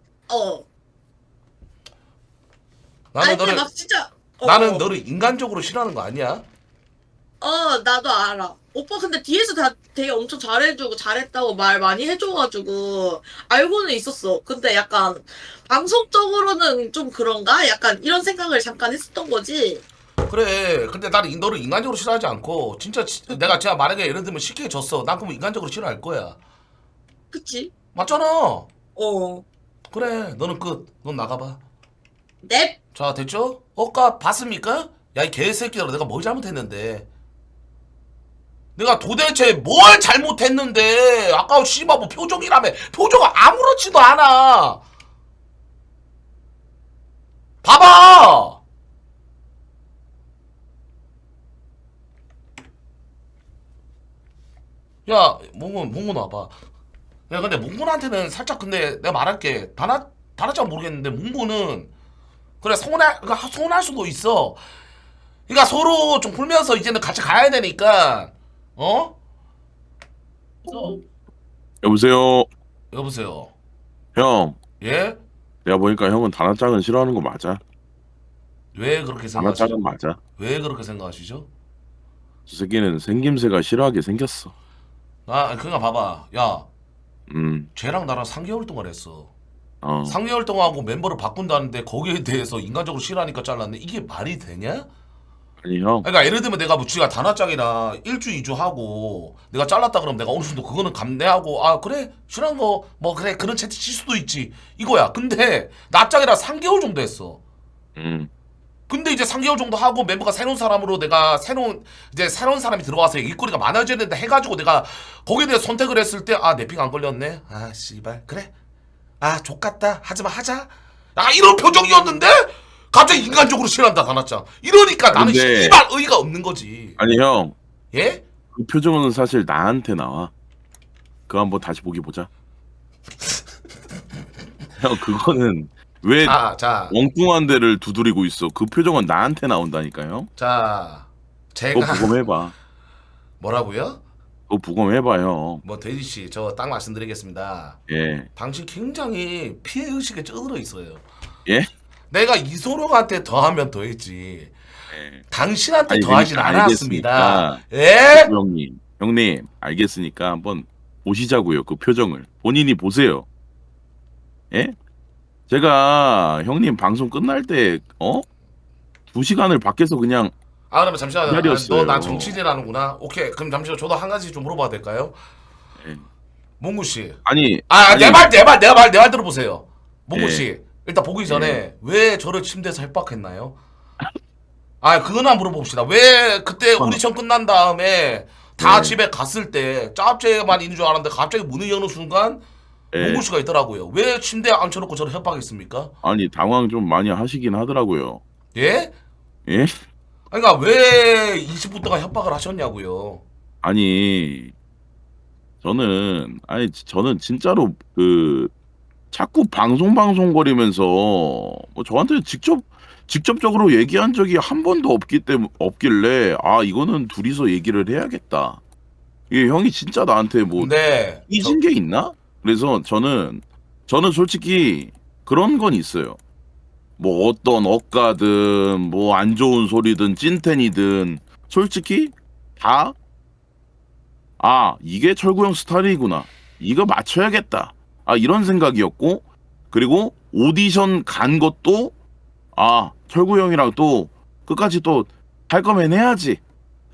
나는 아니, 너를 막 진짜. 나는 너를 인간적으로 싫어하는 거 아니야. 나도 알아. 오빠 근데 뒤에서 다 되게 엄청 잘해주고 잘했다고 말 많이 해줘가지고 알고는 있었어. 근데 약간 방송적으로는 좀 그런가? 약간 이런 생각을 잠깐 했었던 거지. 그래. 근데 나는 너를 인간적으로 싫어하지 않고 진짜 내가 진짜 만약에 예를 들면 쉽게 졌어. 난 그러면 인간적으로 싫어할 거야. 그치? 맞잖아. 어. 그래. 너는 끝. 넌 나가봐. 넵. 자 됐죠? 아까 봤습니까? 야 이 개새끼들아 내가 뭘 잘못했는데. 내가 도대체 뭘 잘못했는데 아까 씨발 뭐 표정이라며. 표정은 아무렇지도 않아. 봐봐. 야 몽군 와봐. 야 근데 몽군한테는 살짝 근데 내가 말할게. 다나짱 모르겠는데 몽군은 그래 서운할 수도 있어. 그러니까 서로 좀 풀면서 이제는 같이 가야 되니까 여보세요. 여보세요. 형. 예? 내가 보니까 형은 다나짱은 싫어하는 거 맞아. 왜 그렇게 생각하시죠? 다나짱은 맞아. 왜 그렇게 생각하시죠? 저 새끼는 생김새가 싫어하게 생겼어. 그러니까 봐봐. 야 음. 쟤랑 나랑 3개월 동안 했어. 3개월 3개월 동안 하고 멤버를 바꾼다는데 거기에 대해서 인간적으로 싫어하니까 잘랐네. 이게 말이 되냐? 아니 형. 그러니까 예를 들면 내가 뭐 쥐가 다나짱이랑 1주 2주 하고 내가 잘랐다 그러면 내가 어느 정도 그거는 감내하고 그래 싫어한 거 뭐 그래 그런 채팅 칠 수도 있지 이거야. 근데 나짱이랑 3개월 정도 했어. 근데 이제 3개월 정도 하고 멤버가 새로운 사람으로 내가 새로운 사람이 들어와서 일거리가 많아져야 된다 해가지고 내가 거기에 대해 선택을 했을 때 내 픽 안 걸렸네. 씨발 그래 족같다 하지마 하자. 이런 표정이었는데 갑자기 인간적으로 싫어한다 다나짱. 이러니까 나는 근데- 씨발 의의가 없는 거지. 아니 형. 예? 그 표정은 사실 나한테 나와. 그거 한번 다시 보기 보자. 형 그거는 왜 자 엉뚱한 데를 두드리고 있어. 그 표정은 나한테 나온다니까요. 자 그거 제가 보고 해봐. 뭐라고요? 또 부검해봐요. 뭐 돼지 씨, 저 딱 말씀드리겠습니다. 예. 당신 굉장히 피해 의식에 쩌들어 있어요. 예? 내가 이소룡한테 더하면 더했지. 예. 당신한테 아니, 더하진 그러니까 않았습니다. 알겠으니까. 예? 형님, 알겠으니까 한번 보시자고요. 그 표정을 본인이 보세요. 예? 제가 형님 방송 끝날 때 2시간을 밖에서 그냥 아 그러면 잠시만요. 기다렸어요. 너 나 정치인이라는구나. 오케이. 그럼 잠시만 저도 한 가지 좀 물어봐도 될까요? 예. 몽구 씨. 아니 내 말 들어보세요. 몽구 예. 씨. 일단 보기 전에 왜 저를 침대에서 협박했나요? 아 그거나 물어봅시다. 왜 그때 오디션 끝난 다음에 다 네. 집에 갔을 때 짭제만 있는 줄 알았는데 갑자기 문을 여는 순간 예. 몽구 씨가 있더라고요. 왜 침대에 앉혀놓고 저를 협박했습니까? 아니 당황 좀 많이 하시긴 하더라고요. 예? 예? 그러니까 왜 20분 동안 협박을 하셨냐고요. 아니 저는 진짜로 그 자꾸 방송거리면서 뭐 저한테 직접적으로 얘기한 적이 한 번도 없길래 아 이거는 둘이서 얘기를 해야겠다. 이게 형이 진짜 나한테 뭐 네. 삐진 게 있나? 그래서 저는 솔직히 그런 건 있어요. 뭐 어떤 억가든 뭐 안 좋은 소리든 찐텐이든 솔직히 다 이게 철구형 스타일이구나. 이거 맞춰야겠다. 이런 생각이었고 그리고 오디션 간 것도 철구형이랑 또 끝까지 또 할 거면 해야지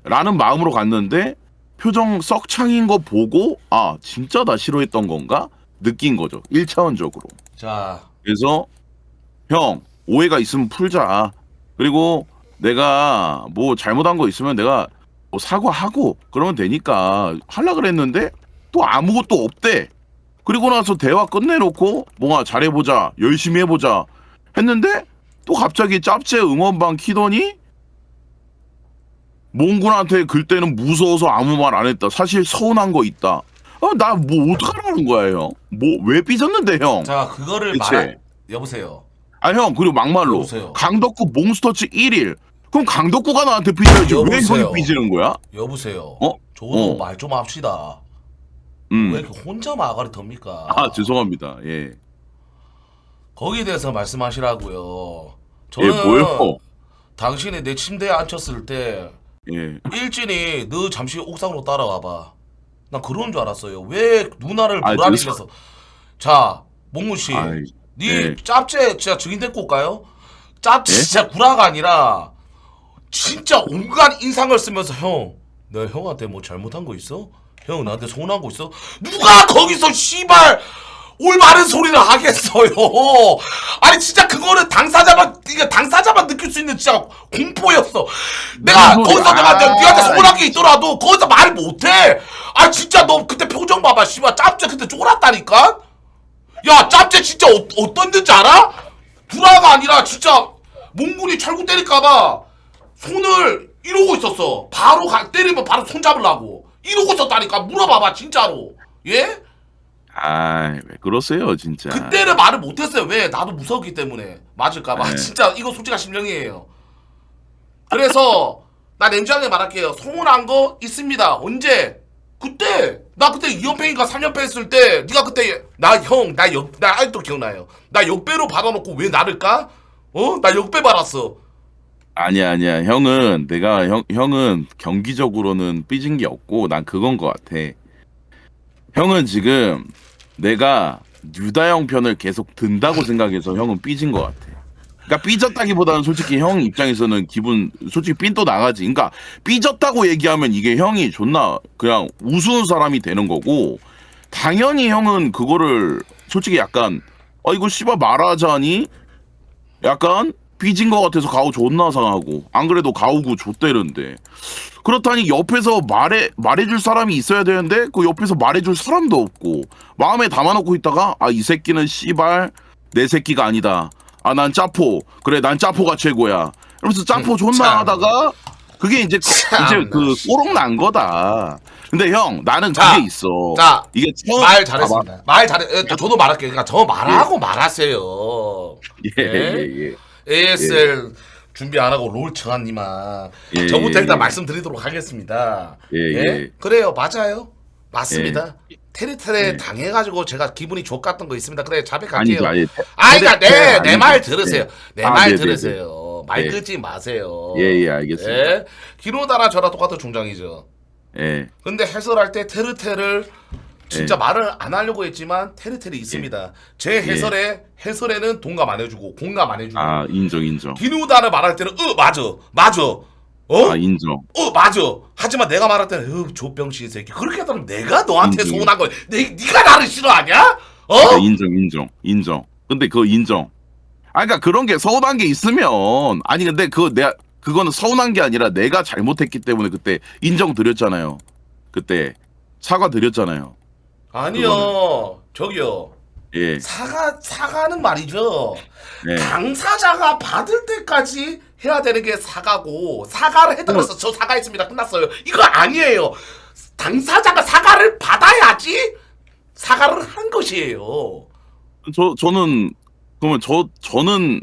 라는 마음으로 갔는데 표정 썩창인 거 보고 진짜 나 싫어했던 건가? 느낀 거죠. 1차원적으로. 자, 그래서 형 오해가 있으면 풀자. 그리고 내가 뭐 잘못한 거 있으면 내가 뭐 사과하고 그러면 되니까 하려 그랬는데 또 아무것도 없대. 그리고 나서 대화 끝내놓고 뭔가 잘해보자 열심히 해보자 했는데 또 갑자기 짭제 응원방 키더니 몽군한테 그때는 무서워서 아무 말 안 했다. 사실 서운한 거 있다. 나 뭐 어떡하라는 거야 형. 뭐 왜 삐졌는데 형. 자 그거를 대체. 여보세요. 형 그리고 막말로 여보세요. 강덕구 몽스터치 1일 그럼 강덕구가 나한테 삐져야지 왜 여보세요. 형이 삐지는 거야? 여보세요. 어? 저도 어. 말 좀 합시다. 왜 이렇게 혼자만 아가리 텁니까? 죄송합니다. 예. 거기에 대해서 말씀하시라고요. 저는 뭐요? 당신이 내 침대에 앉혔을 때 예. 일진이 너 잠시 옥상으로 따라와봐. 난 그런 줄 알았어요. 왜 누나를 아, 불안해서? 자, 몽무 씨, 아이, 네 네. 짭제 진짜 증인 데리고 올까요? 짭제 네? 진짜 구라가 아니라 진짜 온갖 인상을 쓰면서 형, 내가 형한테 뭐 잘못한 거 있어? 형 나한테 서운한 거 있어? 누가 거기서 씨발 올바른 소리를 하겠어요? 아니 진짜 그거는 당사자만 느낄 수 있는 진짜 공포였어. 내가 무슨 소리야? 거기서 내가 니한테 서운한 게 있더라도 거기서 말을 못해. 아 진짜 너 그때 표정 봐봐. 씨발 짭제 그때 쫄았다니까. 야 짭제 진짜 어떤 데인지 알아? 구라가 아니라 진짜 몽군이 철구 때릴까봐 손을 이러고 있었어. 바로 때리면 바로 손 잡으려고 이러고 있었다니까. 물어봐봐 진짜로. 예? 왜 그러세요 진짜. 그때는 말을 못했어요. 왜? 나도 무서웠기 때문에 맞을까봐. 네. 진짜 이거 솔직한 심령이에요. 그래서 나 냉정하게 말할게요. 서운한 거 있습니다. 언제? 그때 나 그때 2연패인가 3연패 했을 때 네가 그때 나 아직도 기억나요. 나 역배로 받아놓고 왜 나를 까? 나 역배 받았어. 아니야. 형은 형은 경기적으로는 삐진 게 없고 난 그건 것 같아. 형은 지금 내가 유다형 편을 계속 든다고 생각해서 형은 삐진 것 같아. 그러니까 삐졌다기보다는 솔직히 형 입장에서는 솔직히 삔또 나가지. 그러니까 삐졌다고 얘기하면 이게 형이 존나 그냥 우스운 사람이 되는 거고 당연히 형은 그거를 솔직히 약간 이거 씨발 말하자니 약간 삐진 것 같아서 가오 존나 상하고 안 그래도 가오구 좆대는데 그렇다니 옆에서 말해줄 사람이 있어야 되는데 그 옆에서 말해줄 사람도 없고 마음에 담아놓고 있다가 이 새끼는 씨발 내 새끼가 아니다. 난 짜포. 그래 난 짜포가 최고야. 이러면서 짜포 존나 하다가 그게 이제 그 꼬록 난 거다. 근데 형 나는 그게 있어. 자, 이게 말 잘했습니다. 저도 말할게요. 그러니까 저 말하고 말하세요. 예. ASL 준비 안 하고 롤 청한님아. 예, 저부터 예, 일단 예. 말씀드리도록 하겠습니다. 예, 예. 그래요, 맞아요. 맞습니다. 예. 테리테레 당해가지고 제가 기분이 족같던 거 있습니다. 그래, 아니죠, 자백할게요. 아니. 그러니까 테레 내 말 아니죠. 들으세요. 네. 내 아, 말 네네네. 들으세요. 말 예. 끄지 마세요. 예, 알겠습니다. 예. 기노다나 저랑 똑같은 중장이죠. 예. 근데 해설할 때 테르테를 진짜 예. 말을 안 하려고 했지만 테르텔이 있습니다. 제 해설에는 동감 안 해주고 공감 안 해주고. 아, 인정. 기누다를 말할 때는 맞아. 아, 인정. 맞아. 하지만 내가 말할 때는 조병신 새끼. 그렇게 하면 내가 너한테 인정. 서운한 거야. 네가 나를 싫어하냐? 아, 인정. 근데 그거 인정. 아, 그러니까 그런 게 서운한 게 있으면 아니 근데 그거는 서운한 게 아니라 내가 잘못했기 때문에 그때 인정 드렸잖아요. 그때 사과 드렸잖아요. 아니요. 저기요. 예. 사과는 말이죠. 예. 당사자가 받을 때까지 해야 되는 게 사과고 사과를 해달라서 저 사과했습니다. 끝났어요. 이거 아니에요. 당사자가 사과를 받아야지 사과를 한 것이에요. 저는 그러면 저는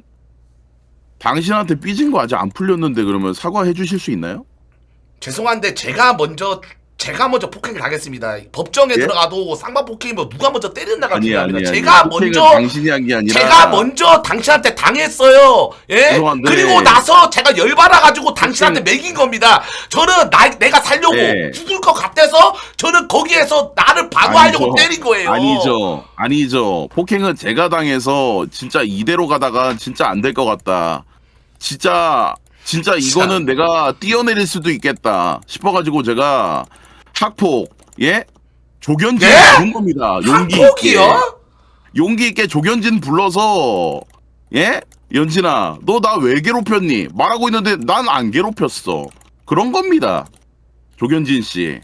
당신한테 삐진 거 아직 안 풀렸는데 그러면 사과해 주실 수 있나요? 죄송한데 제가 먼저 폭행을 하겠습니다. 법정에 예? 들어가도 쌍방 폭행이 뭐 누가 먼저 때렸나가 중요합니다. 아니. 제가 폭행은 먼저 당신이 한 게 아니라 제가 먼저 당신한테 당했어요. 예? 죄송한데. 그리고 나서 제가 열받아가지고 당신한테 매긴 겁니다. 저는 내가 살려고 네. 죽을 것 같아서 저는 거기에서 나를 방어하려고 아니죠. 때린 거예요. 아니죠. 폭행은 제가 당해서 진짜 이대로 가다가 진짜 안 될 것 같다. 진짜 이거는 내가 뛰어내릴 수도 있겠다 싶어가지고 제가 학폭 조견진 예? 부른 겁니다. 용기 있게 조견진 불러서 연진아 너 나 왜 괴롭혔니? 말하고 있는데 난 안 괴롭혔어. 그런 겁니다. 조견진 씨.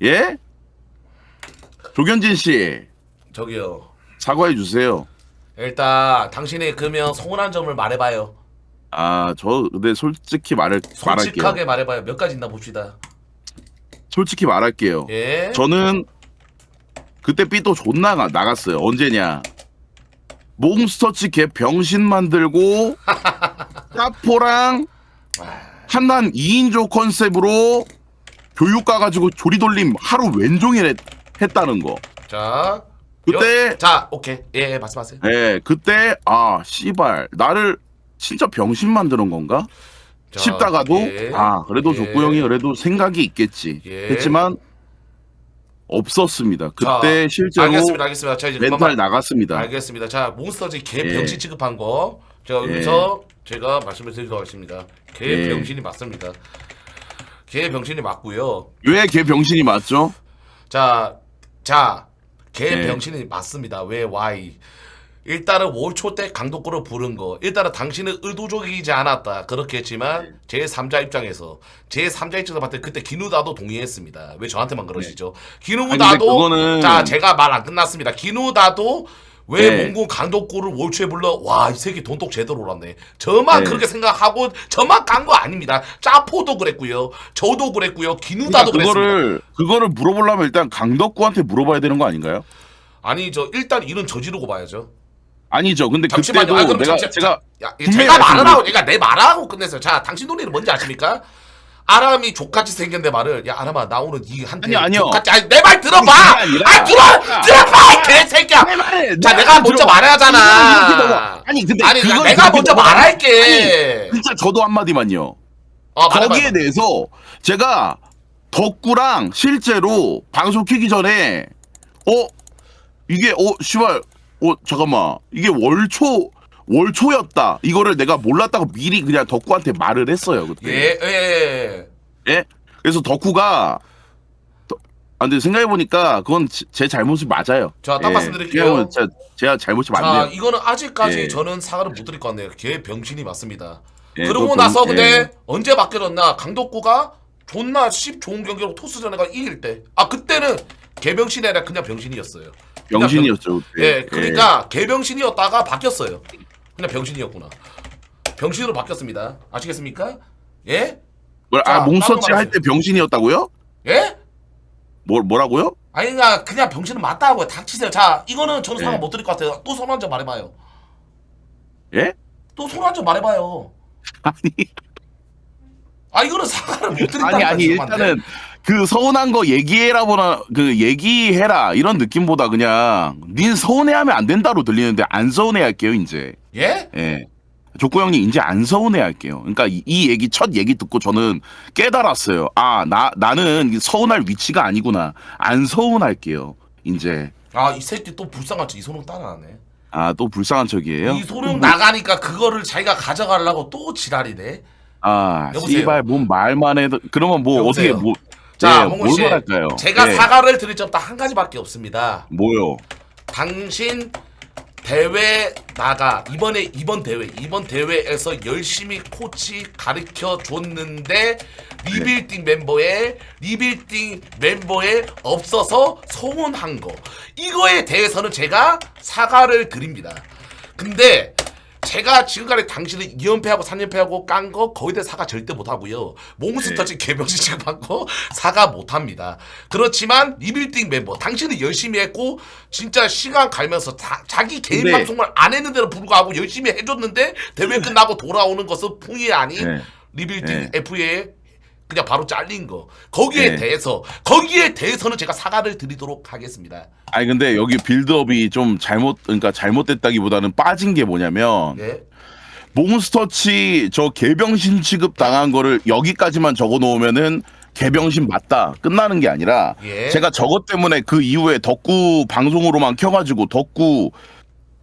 예? 조견진 씨 저기요. 사과해 주세요. 일단 당신이 그러면 서운한 점을 말해봐요. 아, 근데 솔직히 말할게요. 솔직하게 말해봐요. 몇 가지 있나 봅시다. 솔직히 말할게요. 예? 저는 그때 삐또 존나 나갔어요. 언제냐? 몽스터치 개 병신 만들고 짜포랑 한난 2인조 컨셉으로 교육 가가지고 조리돌림 하루 왼종일 했다는 거. 자. 그때 자, 오케이. 예, 말씀하세요. 예, 그때 씨발 나를 진짜 병신 만드는 건가? 자, 싶다가도 예. 그래도 예. 족구 형이 그래도 생각이 있겠지 예. 했지만 없었습니다. 그때 실제로 알겠습니다. 자, 이제 멘탈 나갔습니다. 알겠습니다. 자, 몬스터즈 개 예. 병신 취급한 거 제가 예. 여기서 제가 말씀을 드리도록 하겠습니다. 개 예. 병신이 맞습니다. 개 병신이 맞고요. 왜 걔 병신이 맞죠? 자, 개 예. 병신이 맞습니다. 왜 why? 일단은 월초 때 강도권을 부른 거. 일단은 당신은 의도적이지 않았다. 그렇게 했지만 제3자 입장에서 봤을 때 그때 기누다도 동의했습니다. 왜 저한테만 그러시죠? 기누다도 그거는- 자, 제가 말 안 끝났습니다. 기누다도 왜 네. 몽군 강도권을 월초에 불러? 와, 이 새끼 돈독 제대로 올랐네. 저만 네. 그렇게 생각하고 저만 간 거 아닙니다. 짜포도 그랬고요. 저도 그랬고요. 기누다도 그랬습니다. 그거를 물어보려면 일단 강덕구한테 물어봐야 되는 거 아닌가요? 아니 일단 일은 저지르고 봐야죠. 아니죠. 근데 잠시만요. 그때도 그럼 제가 제가 분명히 말을 하고 말씀드릴게요. 그러니까 내 말하고 끝냈어요. 자, 당신 논리는 뭔지 아십니까? 아람이 족같이 생겼는데 말을 야 아람아 나 오늘 니한테 아니요. 족같이 내 말 들어봐. 그게 아니라- 들어봐 개새끼야. 자 내가 먼저 말하잖아. 아니 근데 아니 그걸 내가 그렇게 먼저 넘어가- 말할게. 진짜 저도 한마디만요. 말해봐. 거기에 대해서 제가 덕구랑 실제로 방송 키기 전에 이게 잠깐만 이게 월초였다 이거를 내가 몰랐다고 미리 그냥 덕구한테 말을 했어요 그때. 예? 그래서 덕구가 근데 생각해보니까 그건 제 잘못이 맞아요. 자, 딱 말씀드릴게요. 제가 잘못이 자 맞네요. 이거는 아직까지 예. 저는 사과를 못 드릴 것 같네요. 걔 병신이 맞습니다. 예, 그러고 그거 나서 병- 근데 예. 언제 바뀌었나 강덕구가 존나 좋은 경기로 토스전에가 이길 때 그때는 개병신이 아니라 그냥 병신이었어요. 그냥 병신이었죠 그때. 예, 그러니까 개병신이었다가 바뀌었어요. 그냥 병신이었구나. 병신으로 바뀌었습니다. 아시겠습니까? 예? 자, 몽서치 따로 할 때 병신이었다고요? 예? 뭐라고요? 아니 그냥 병신은 맞다고요. 닥치세요. 자, 이거는 저는 사과 예. 못 드릴 것 같아요. 또 손 한 점 말해봐요. 예? 또 손 한 점 말해봐요. 아 이거는 사과를 못 드린다는 아니 거지. 일단은 그 서운한 거 얘기해라보다 그 얘기해라 이런 느낌보다 그냥 닌 서운해하면 안 된다로 들리는데 안 서운해할게요 이제. 예? 예. 족구 형님 이제 안 서운해할게요. 그러니까 이 얘기 첫 얘기 듣고 저는 깨달았어요. 아 나는 서운할 위치가 아니구나. 안 서운할게요. 이제. 아 이 새끼 또 불쌍한 척 이소룡 따라하네. 아 또 불쌍한 척이에요? 이소룡 나가니까 그거를 자기가 가져가려고 또 지랄이네. 아 여보세요? 씨발 뭔 말만 해도 그러면 뭐 여보세요? 어떻게 뭐 자, 예, 몽골 뭘 씨, 말할까요? 제가 예. 사과를 드릴 점 딱 한 가지밖에 없습니다. 뭐요? 당신 대회 나가 이번 대회에서 열심히 코치 가르쳐 줬는데 리빌딩 멤버에 없어서 서운한 거 이거에 대해서는 제가 사과를 드립니다. 근데 제가 지금까지 당신을 2연패하고 3연패하고 깐 거 거기에 대해 사과 절대 못하고요. 몽스터치 개병신 취급한 거 사과 못합니다. 그렇지만 리빌딩 멤버 당신은 열심히 했고 진짜 시간 갈면서 자기 개인 근데- 방송을 안 했는데도 불구하고 열심히 해줬는데 대회 끝나고 돌아오는 것은 풍이 아닌 네. 리빌딩 네. FA에 그냥 바로 잘린 거 거기에 네. 대해서는 제가 사과를 드리도록 하겠습니다. 아니 근데 여기 빌드업이 좀 그러니까 잘못됐다기보다는 빠진 게 뭐냐면 예? 몬스터치 저 개병신 취급 당한 거를 여기까지만 적어 놓으면은 개병신 맞다 끝나는 게 아니라 예? 제가 저것 때문에 그 이후에 덕구 방송으로만 켜가지고 덕구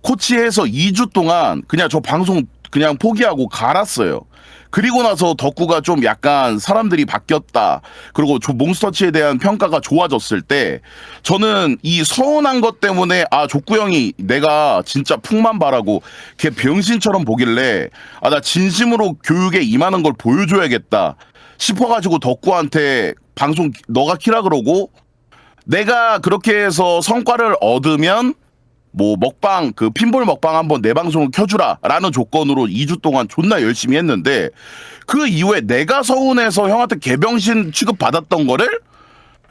코치해서 2주 동안 그냥 저 방송 그냥 포기하고 갈았어요. 그리고 나서 덕구가 좀 약간 사람들이 바뀌었다. 그리고 몬스터치에 대한 평가가 좋아졌을 때 저는 이 서운한 것 때문에 아 족구 형이 내가 진짜 풍만 바라고 걔 병신처럼 보길래 아 나 진심으로 교육에 임하는 걸 보여줘야겠다 싶어가지고 덕구한테 방송 너가 키라 그러고 내가 그렇게 해서 성과를 얻으면 뭐 먹방 그 핀볼 먹방 한번 내 방송을 켜주라라는 조건으로 2주 동안 존나 열심히 했는데 그 이후에 내가 서운해서 형한테 개병신 취급 받았던 거를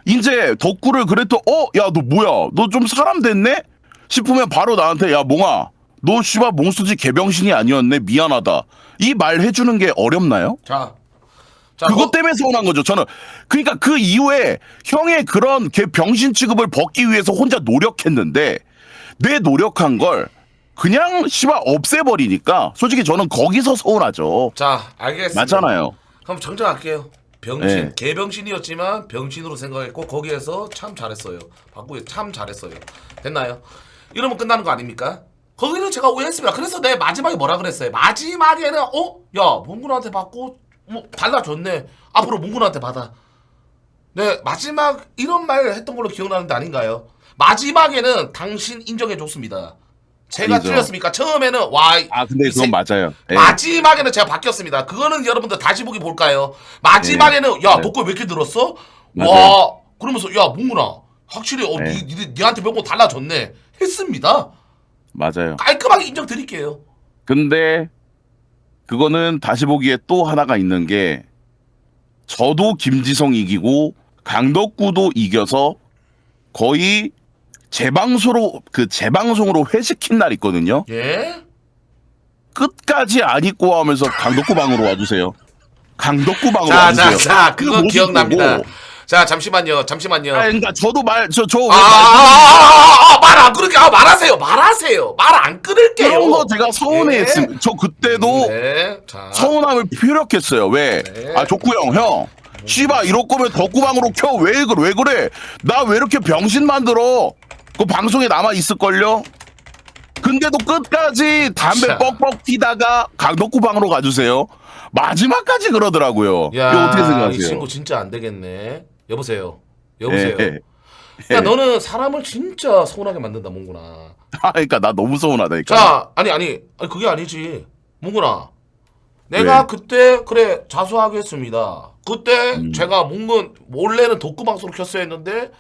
이제 덕구를 그랬더 야 너 뭐야 너 좀 사람 됐네 싶으면 바로 나한테 야 몽아 너 씨발 몽스터치 개병신이 아니었네 미안하다 이 말 해주는 게 어렵나요? 자 그것 때문에 서운한 거죠. 저는 그러니까 그 이후에 형의 그런 개 병신 취급을 벗기 위해서 혼자 노력했는데 내 노력한 걸 그냥 씨발 없애버리니까 솔직히 저는 거기서 서운하죠. 자, 알겠습니다. 맞잖아요. 그럼 정정할게요. 병신, 네. 개병신이었지만 병신으로 생각했고 거기에서 참 잘했어요. 바꾸기 참 잘했어요. 됐나요? 이러면 끝나는 거 아닙니까? 거기는 제가 오해했습니다. 그래서 내 마지막에 뭐라 그랬어요? 마지막에는 야 몽군한테 받고 뭐 달라줬네. 앞으로 몽군한테 받아. 네 마지막 이런 말 했던 걸로 기억나는데 아닌가요? 마지막에는 당신 인정해줬습니다. 제가 아니죠. 틀렸습니까? 처음에는 근데 그건 맞아요. 예. 마지막에는 제가 바뀌었습니다. 그거는 여러분들 다시 보기 볼까요? 마지막에는 야, 너 거 왜 이렇게 늘었어? 맞아요. 와, 그러면서 야, 몽구나 확실히 네. 니한테 몇 번 달라졌네 했습니다. 맞아요. 깔끔하게 인정드릴게요. 근데 그거는 다시 보기에 또 하나가 있는 게 저도 김지성 이기고 강덕구도 이겨서 거의 재방송으로 회시킨 날 있거든요. 예? 끝까지 안 입고 하면서 강덕구 방으로 와주세요. 강덕구 방으로 자, 와주세요. 자, 그 그거 모습 기억납니다. 보고. 자, 잠시만요. 그러니까 저도 말 말 안 끊을게. 말하세요. 말 안 끊을게요. 그런 거 제가 서운해했습니다. 저 그때도 네. 자. 서운함을 표력했어요. 왜? 네. 족구 형. 씨발 이럴 거면 덕구방으로 켜. 왜 그래? 나 왜 이렇게 병신 만들어? 그 방송에 남아 있을걸요? 근데도 끝까지 담배 자. 뻑뻑 피다가 강덕구방으로 가주세요. 마지막까지 그러더라고요. 야, 이거 어떻게 이 생각하세요? 친구 진짜 안 되겠네. 여보세요. 예. 야, 너는 사람을 진짜 서운하게 만든다, 몽구나. 그러니까 나 너무 서운하다니까. 자, 아니, 그게 아니지. 몽구나. 내가 왜? 그때 그래 자수하게 했습니다. 그때 제가 몽군 원래는 독구 방송을 켰어야 했는데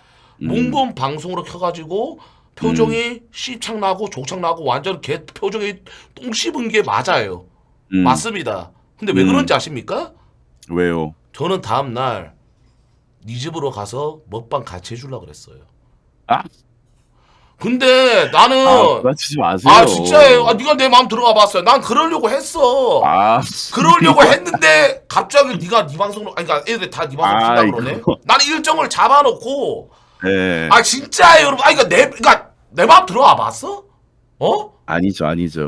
몽군 방송으로 켜가지고 표정이 씨창 나고 족창 나고 완전 개 표정이 똥 씹은 게 맞아요. 맞습니다. 근데 왜 그런지 아십니까? 왜요? 저는 다음 날 네 집으로 가서 먹방 같이 해주려고 그랬어요. 아? 근데 나는 부딪히지 마세요. 아 진짜예요. 아 네가 내 마음 들어가 봤어요. 난 그러려고 했어. 아, 그러려고 했는데 갑자기 네가 네 방송으로 아니 그러니까 애들이 다 네 방송 킨다 그러네. 나는 일정을 잡아놓고 예. 아 진짜예요 여러분. 아 그러니까 내 마음 들어가 봤어? 어? 아니죠.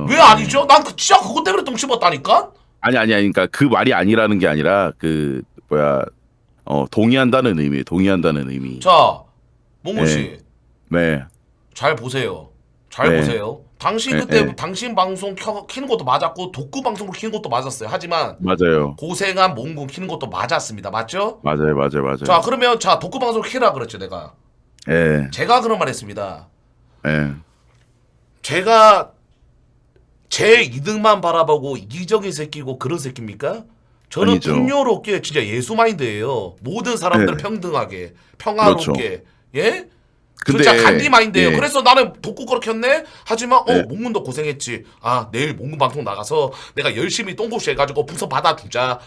왜 아니죠? 난 진짜 그것 때문에 똥 씹었다니까. 아니 그러니까 그 말이 아니라는 게 아니라 그 뭐야 동의한다는 의미. 자 몽고 씨. 네. 잘 보세요. 잘 네. 보세요. 당신 네, 그때 네. 당신 방송 키는 것도 맞았고 독구 방송을 키는 것도 맞았어요. 하지만 맞아요. 고생한 몽군 키는 것도 맞았습니다. 맞죠? 맞아요. 자 그러면 자 독구 방송 키라 그랬죠 내가. 예. 제가 그런 말 했습니다. 예. 제가 제 이득만 바라보고 이기적인 새끼고 그런 새끼입니까? 저는 아니죠. 풍요롭게 진짜 예수 마인드예요. 모든 사람들 네. 평등하게 평화롭게 예? 근데 진짜 간디 마인드예요. 예. 그래서 나는 독구 거로 켰네. 하지만 네. 몽군도 고생했지. 아 내일 몽군 방송 나가서 내가 열심히 똥꼬시 해가지고 풍선 받아주자.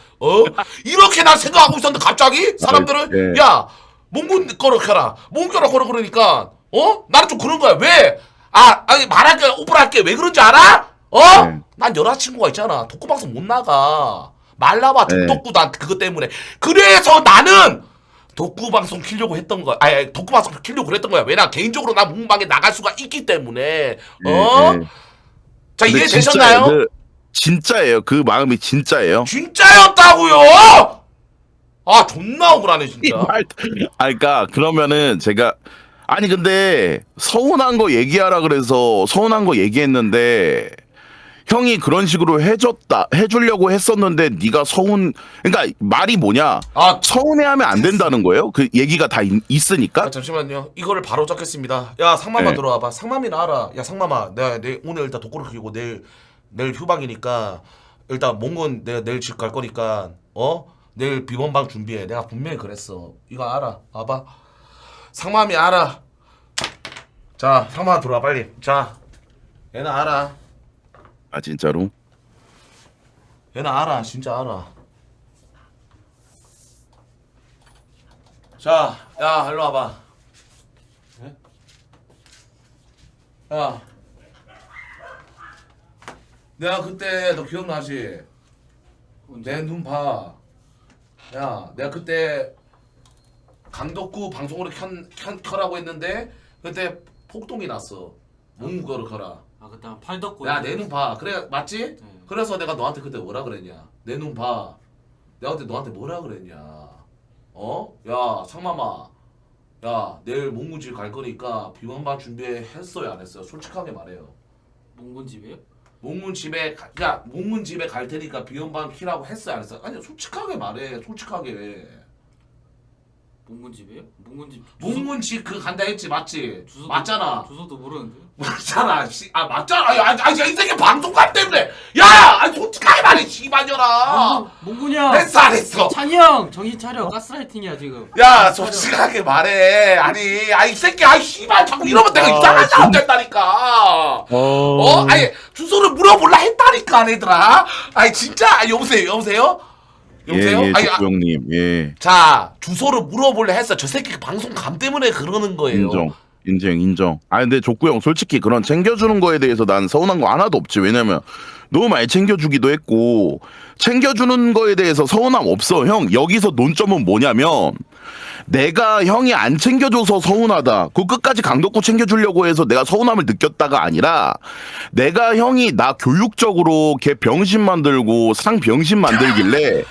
이렇게 난 생각하고 있었는데 갑자기 사람들은 예. 야 몽군 거로 켜라. 몽군 거로 그러니까 나는 좀 그런 거야. 왜? 아니 말할게 오픈할게 왜 그런지 알아? 네. 난 여자친구가 있잖아. 독구 방송 못 나가. 말라봐 네. 독독구 난 그것 때문에. 그래서 나는 독구 방송 키려고 했던 거야. 아니 독구 방송 키려고 그랬던 거야. 왜냐 개인적으로 나 문방에 나갈 수가 있기 때문에. 예. 자 근데 이해되셨나요? 진짜예요. 그 마음이 진짜예요. 진짜였다고요? 아 존나 억울하네 진짜. 그러니까 그러면은 제가 아니 근데 서운한 거 얘기하라 그래서 서운한 거 얘기했는데 형이 그런 식으로 해주려고 했었는데 네가 그러니까 말이 뭐냐? 서운해하면 안 된다는 거예요? 그 얘기가 다 있으니까. 잠시만요. 이거를 바로 잡겠습니다. 야 상마마 네. 들어와봐. 상마미나 알아. 야 상마마 내가 오늘 일단 독구를 키우고 내일 휴방이니까 일단 몽군 내가 내일 집 갈 거니까 내일 비번방 준비해. 내가 분명히 그랬어. 이거 알아. 와봐. 상마미 알아. 자 상마마 들어와 빨리. 자 얘는 알아. 아 진짜로? 얘는 알아. 진짜 알아. 자, 야, 일로 와봐. 네? 야, 내가 그때 너 기억나지? 내 눈 봐. 야, 내가 그때 강덕구 방송으로 켜라고 했는데 그때 폭동이 났어. 몽구거를 켜라. 아 그때 한 팔덕고. 야, 내 눈 봐. 그래, 맞지? 네. 그래서 내가 너한테 그때 뭐라 그랬냐? 내 눈 봐. 내가 그때 너한테 뭐라 그랬냐? 야, 상마마. 야, 내일 몽군집 갈 거니까 비번방 준비했어요, 안 했어요? 솔직하게 말해요. 몽군 집이에요? 몽군집에 갈 테니까 비번방 키라고 했어요, 안 했어요? 아니, 솔직하게 말해. 솔직하게. 몽군 집이에요? 몽군 집. 몽군집 그 간다 했지, 맞지? 주소도, 맞잖아. 주소도 모르는데. 맞잖아. 맞잖아. 아니, 이 새끼 방송감 때문에. 야, 아니 솔직하게 말해, 씨발년아. 몽군이야. 했어, 안 했어? 찬이 형 정신 차려. 가스라이팅이야 지금. 야, 솔직하게 말해. 아니, 이 새끼, 씨발, 자꾸 이러면 내가 이상한 사람 됐다니까. 아니, 주소를 물어볼라 했다니까, 얘들아. 아니, 진짜, 여보세요? 여보세요? 예, 아니, 족구 형님. 예. 자, 주소를 물어볼래 했어. 저 새끼 방송감 때문에 그러는 거예요. 인정. 근데 족구 형 솔직히 그런 챙겨주는 거에 대해서 난 서운한 거 하나도 없지. 왜냐면 너무 많이 챙겨주기도 했고 챙겨주는 거에 대해서 서운함 없어. 형 여기서 논점은 뭐냐면 내가 형이 안 챙겨줘서 서운하다. 그 끝까지 강덕구 챙겨주려고 해서 내가 서운함을 느꼈다가 아니라 내가 형이 나 교육적으로 걔 병신 만들고 상 병신 만들길래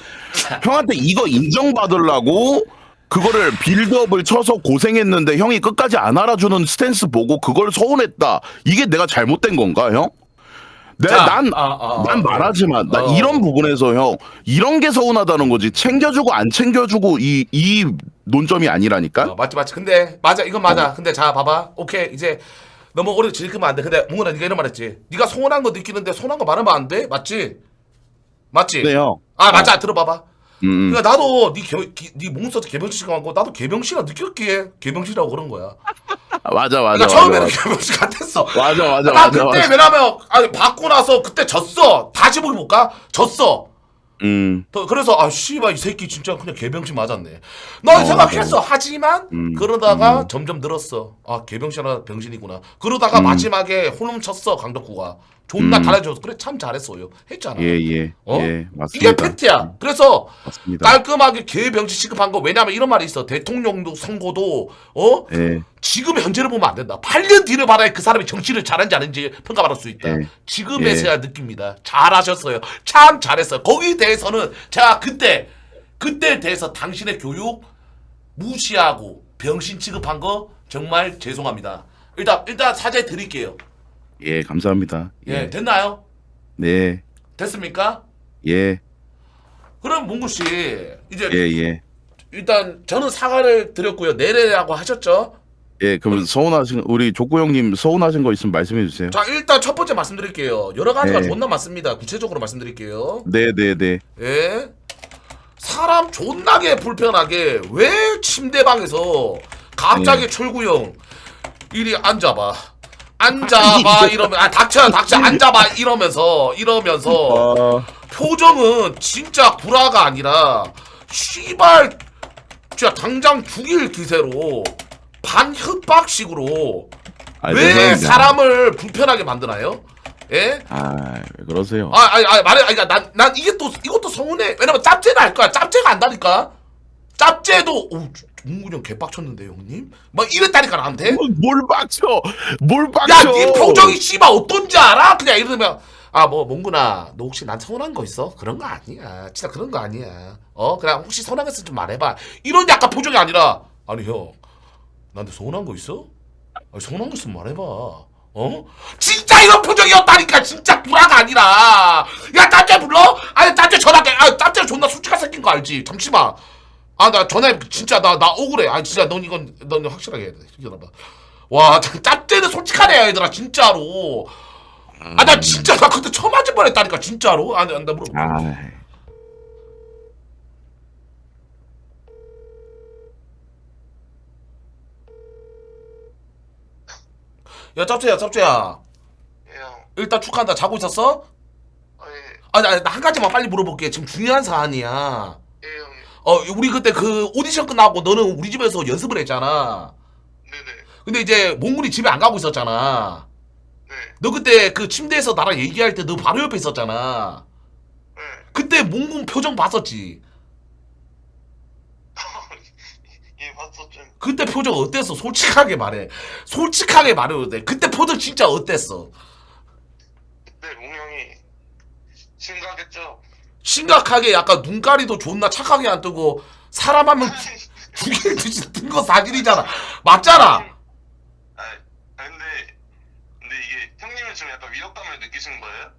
형한테 이거 인정받으려고 그거를 빌드업을 쳐서 고생했는데 형이 끝까지 안 알아주는 스탠스 보고 그걸 서운했다. 이게 내가 잘못된 건가, 형? 난 말하지만 나 이런 부분에서 형 이런 게 서운하다는 거지. 챙겨주고 안 챙겨주고 이 논점이 아니라니까. 맞지. 근데 맞아, 이건 맞아. 근데 자, 봐봐. 오케이, 이제 너무 오래 즐기면 안 돼. 근데 몽훈아, 네가 이런 말했지. 네가 서운한 거 느끼는데 서운한 거 말하면 안 돼, 맞지? 네, 형. 맞아. 들어봐봐. 그러니까 나도 네 몽서도 개병씨가 많고 나도 개병씨라 느꼈기에 개병씨라고 그런 거야. 맞아. 그러니까 처음에는 개병씨 같았어. 맞아. 나 그때 왜냐면 받고 나서 그때 졌어. 다시 보기 볼까? 졌어. 그래서 아 씨발 이 새끼 진짜 그냥 개병신 맞았네. 난 생각했어. 하지만 그러다가 점점 늘었어. 아 개병신아 병신이구나. 그러다가 마지막에 홀름 쳤어 강덕구가. 존나 달아줘서 그래 참 잘했어요. 했잖아. 예, 어? 맞습니다. 이게 팩트야. 그래서 맞습니다. 깔끔하게 개병신 취급한 거. 왜냐면 이런 말이 있어. 대통령도 선거도 예, 지금 현재를 보면 안 된다. 8년 뒤를 봐야 그 사람이 정치를 잘하는지 아닌지 평가받을 수 있다. 예. 지금에서야 느낍니다. 잘하셨어요. 참 잘했어요. 거기에 대해서는 제가 그때에 대해서 당신의 교육 무시하고 병신 취급한 거 정말 죄송합니다. 일단 사죄 드릴게요. 예, 감사합니다. 예, 됐나요? 네, 됐습니까? 예, 그럼 몽구 씨 이제 예. 일단 저는 사과를 드렸고요. 내래라고 하셨죠? 예, 그럼 우리 족구 형님 서운하신 거 있으면 말씀해 주세요. 자, 일단 첫 번째 말씀드릴게요. 여러 가지가 네. 존나 많습니다. 구체적으로 말씀드릴게요. 네. 예. 사람 존나게 불편하게 왜 침대방에서 갑자기 철구형 이리 앉아봐 이러면 닥쳐 앉아봐 이러면서 표정은 진짜 구라가 아니라 씨발 진짜 당장 죽일 기세로 반협박식으로 아, 왜 죄송합니다. 사람을 불편하게 만드나요? 예? 왜 그러세요? 말해, 난 이것도 서운해. 왜냐면 짭제는 알 거야. 짭제가 안다니까. 짭제도, 동근이 개빡쳤는데, 형님? 막 이랬다니까, 나한테? 뭘 빡쳐? 야, 네 표정이 씨발 어떤지 알아? 그냥 이러면, 몽구나, 너 혹시 난 서운한 거 있어? 그런 거 아니야. 진짜 그런 거 아니야. 그냥 혹시 서운한 거 있으면 좀 말해봐. 이런 약간 표정이 아니라, 아니, 형, 나한테 서운한 거 있어? 아니, 서운한 거 있으면 말해봐. 진짜 이런 표정이었다니까. 진짜 구라가 아니라. 야, 딴데 불러? 아니, 딴데 전화해. 딴데 존나 솔직한 새끼인 거 알지? 잠시만. 나 전화해. 진짜 나 억울해. 진짜 넌 확실하게 해야 돼. 기다려봐. 와, 짭제는 솔직하네, 얘들아. 진짜로. 나 진짜 나 그때 처음 맞을 뻔했다니까. 진짜로. 나 물어볼게. 야, 짭제야. 예, 형. 일단 축하한다. 자고 있었어? 예. 나 한 가지만 빨리 물어볼게. 지금 중요한 사안이야. 예, 형님. 우리 그때 그 오디션 끝나고 너는 우리 집에서 연습을 했잖아. 네네. 근데 이제 몽군이 집에 안 가고 있었잖아. 네. 너 그때 그 침대에서 나랑 얘기할 때 너 바로 옆에 있었잖아. 네. 그때 몽군 표정 봤었지? 예, 봤었죠. 그때 표정 어땠어? 솔직하게 말해. 솔직하게 말해도 돼. 그때 표정 진짜 어땠어? 그때 몽형이 심각했죠. 심각하게 약간 눈가리도 존나 착하게 안 뜨고 사람 하면 죽일 듯이 뜬 거 사실이잖아. 맞잖아. 근데 이게 형님은 지금 약간 위협감을 느끼신 거예요?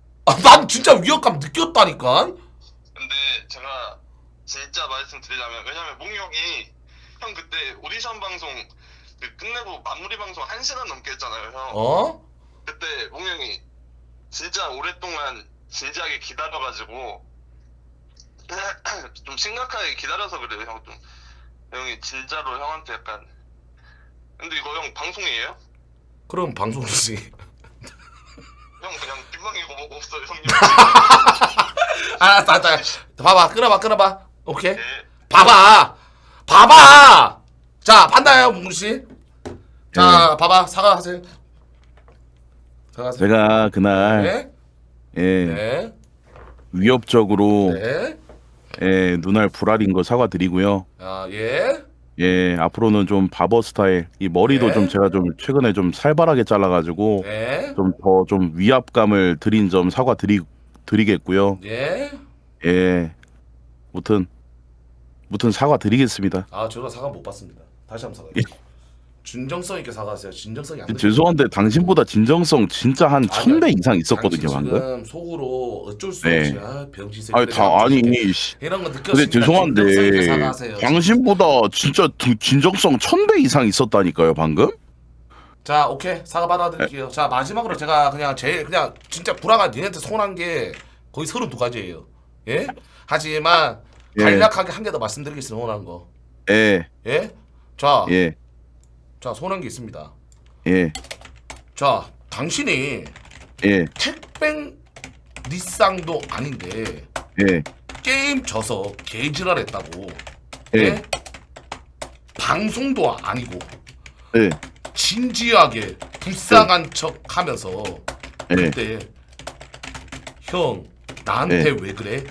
난 진짜 위협감 느꼈다니까. 근데 제가 진짜 말씀드리자면, 왜냐면 몽형이 형 그때 오디션 방송 끝내고 마무리 방송 1시간 넘게 했잖아요, 형. 그때 몽형이 진짜 오랫동안 진지하게 기다려가지고 좀 심각하게 기다려서 그래요, 형. 좀 형이 진짜로 형한테 약간. 근데 이거 형 방송이에요? 그럼 방송이지. 형 그냥 뒷방이고 뭐고 없어요, 형님. 봐봐, 끊어봐. 오케이. 네. 봐봐. 자, 봤나요, 몽구씨? 자, 봐봐. 사과하세요. 제가 그날 네. 네. 위협적으로 네. 눈알 불알인 거 사과드리고요. 예. 앞으로는 좀 바버 스타일, 이 머리도 네. 좀 제가 좀 최근에 좀 살벌하게 잘라가지고 네. 좀 더 좀 위압감을 드린 점 사과드리겠고요. 예. 무튼 사과드리겠습니다. 제가 사과 못 받습니다. 다시 한번 사과해. 진정성 있게 사과하세요. 진정성이 안 돼. 죄송한데 당신보다 진정성 진짜 한 1000배 이상 있었거든요, 방금. 지금 속으로 어쩔 수 네. 없이 병신 새끼. 이런 이런 거 근데 느꼈습니다. 진정성 있게 죄송한데 사과하세요. 당신보다 진짜 진정성 1000배 이상 있었다니까요, 방금. 자, 오케이. 사과 받아드릴게요. 자, 마지막으로 제가 그냥 진짜 구라가 니네한테 서운한 게 거의 32가지예요. 예? 하지만 간략하게 한 개 더 말씀드리겠습니다. 서운한 거. 예. 자, 예. 자, 서운한 게 있습니다. 예. 자, 당신이 예. 택배 리쌍도 아닌데 예. 게임 져서 개지랄했다고. 예. 예? 방송도 아니고 예. 진지하게 불쌍한 척하면서 예. 그때 형 나한테 예. 왜 그래?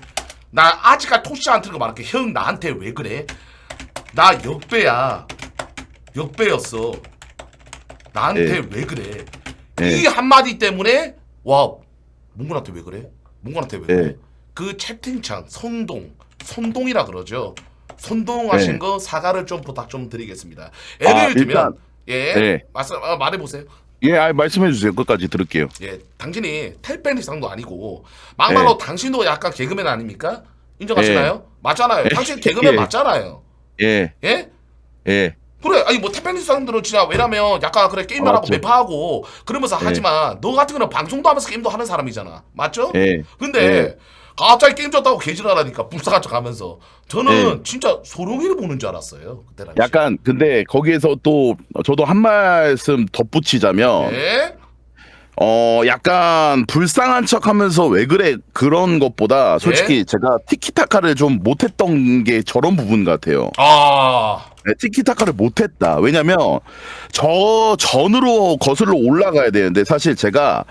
나 아직까지 토시한테 말할게. 형 나한테 왜 그래? 나 역배야. 역배였어. 나한테 예. 왜 그래? 예. 이 한마디 때문에 와 몽군한테 왜 그래? 몽군한테 왜 그래? 예. 그 채팅창 선동이라 그러죠. 선동하신 예. 거 사과를 좀 부탁 좀 드리겠습니다. 예를 들면 예. 말해보세요. 예, 말씀해 주세요. 끝까지 들을게요. 예, 당신이 텔페니상도 아니고 막말로 당신도 약간 개그맨 아닙니까? 인정하시나요? 맞잖아요. 당신 개그맨 예. 맞잖아요. 예. 예? 예. 그래, 아니 뭐 텔페니스 사람들은 진짜 왜냐면 약간 그래 게임만 하고 맞죠. 매파하고 그러면서 예. 하지만 너 같은 거는 방송도 하면서 게임도 하는 사람이잖아. 맞죠? 예. 근데 예. 갑자기 게임 졌다고 개지랄하니까 불쌍한 척 하면서 저는 예. 진짜 소룡이를 보는 줄 알았어요. 그때 당시. 약간 근데 거기에서 또 저도 한 말씀 덧붙이자면 예? 약간 불쌍한 척하면서 왜 그래 그런 것보다 솔직히 제가 티키타카를 좀 못했던 게 저런 부분 같아요. 아, 네, 티키타카를 못했다. 왜냐면 저 전으로 거슬러 올라가야 되는데 사실 제가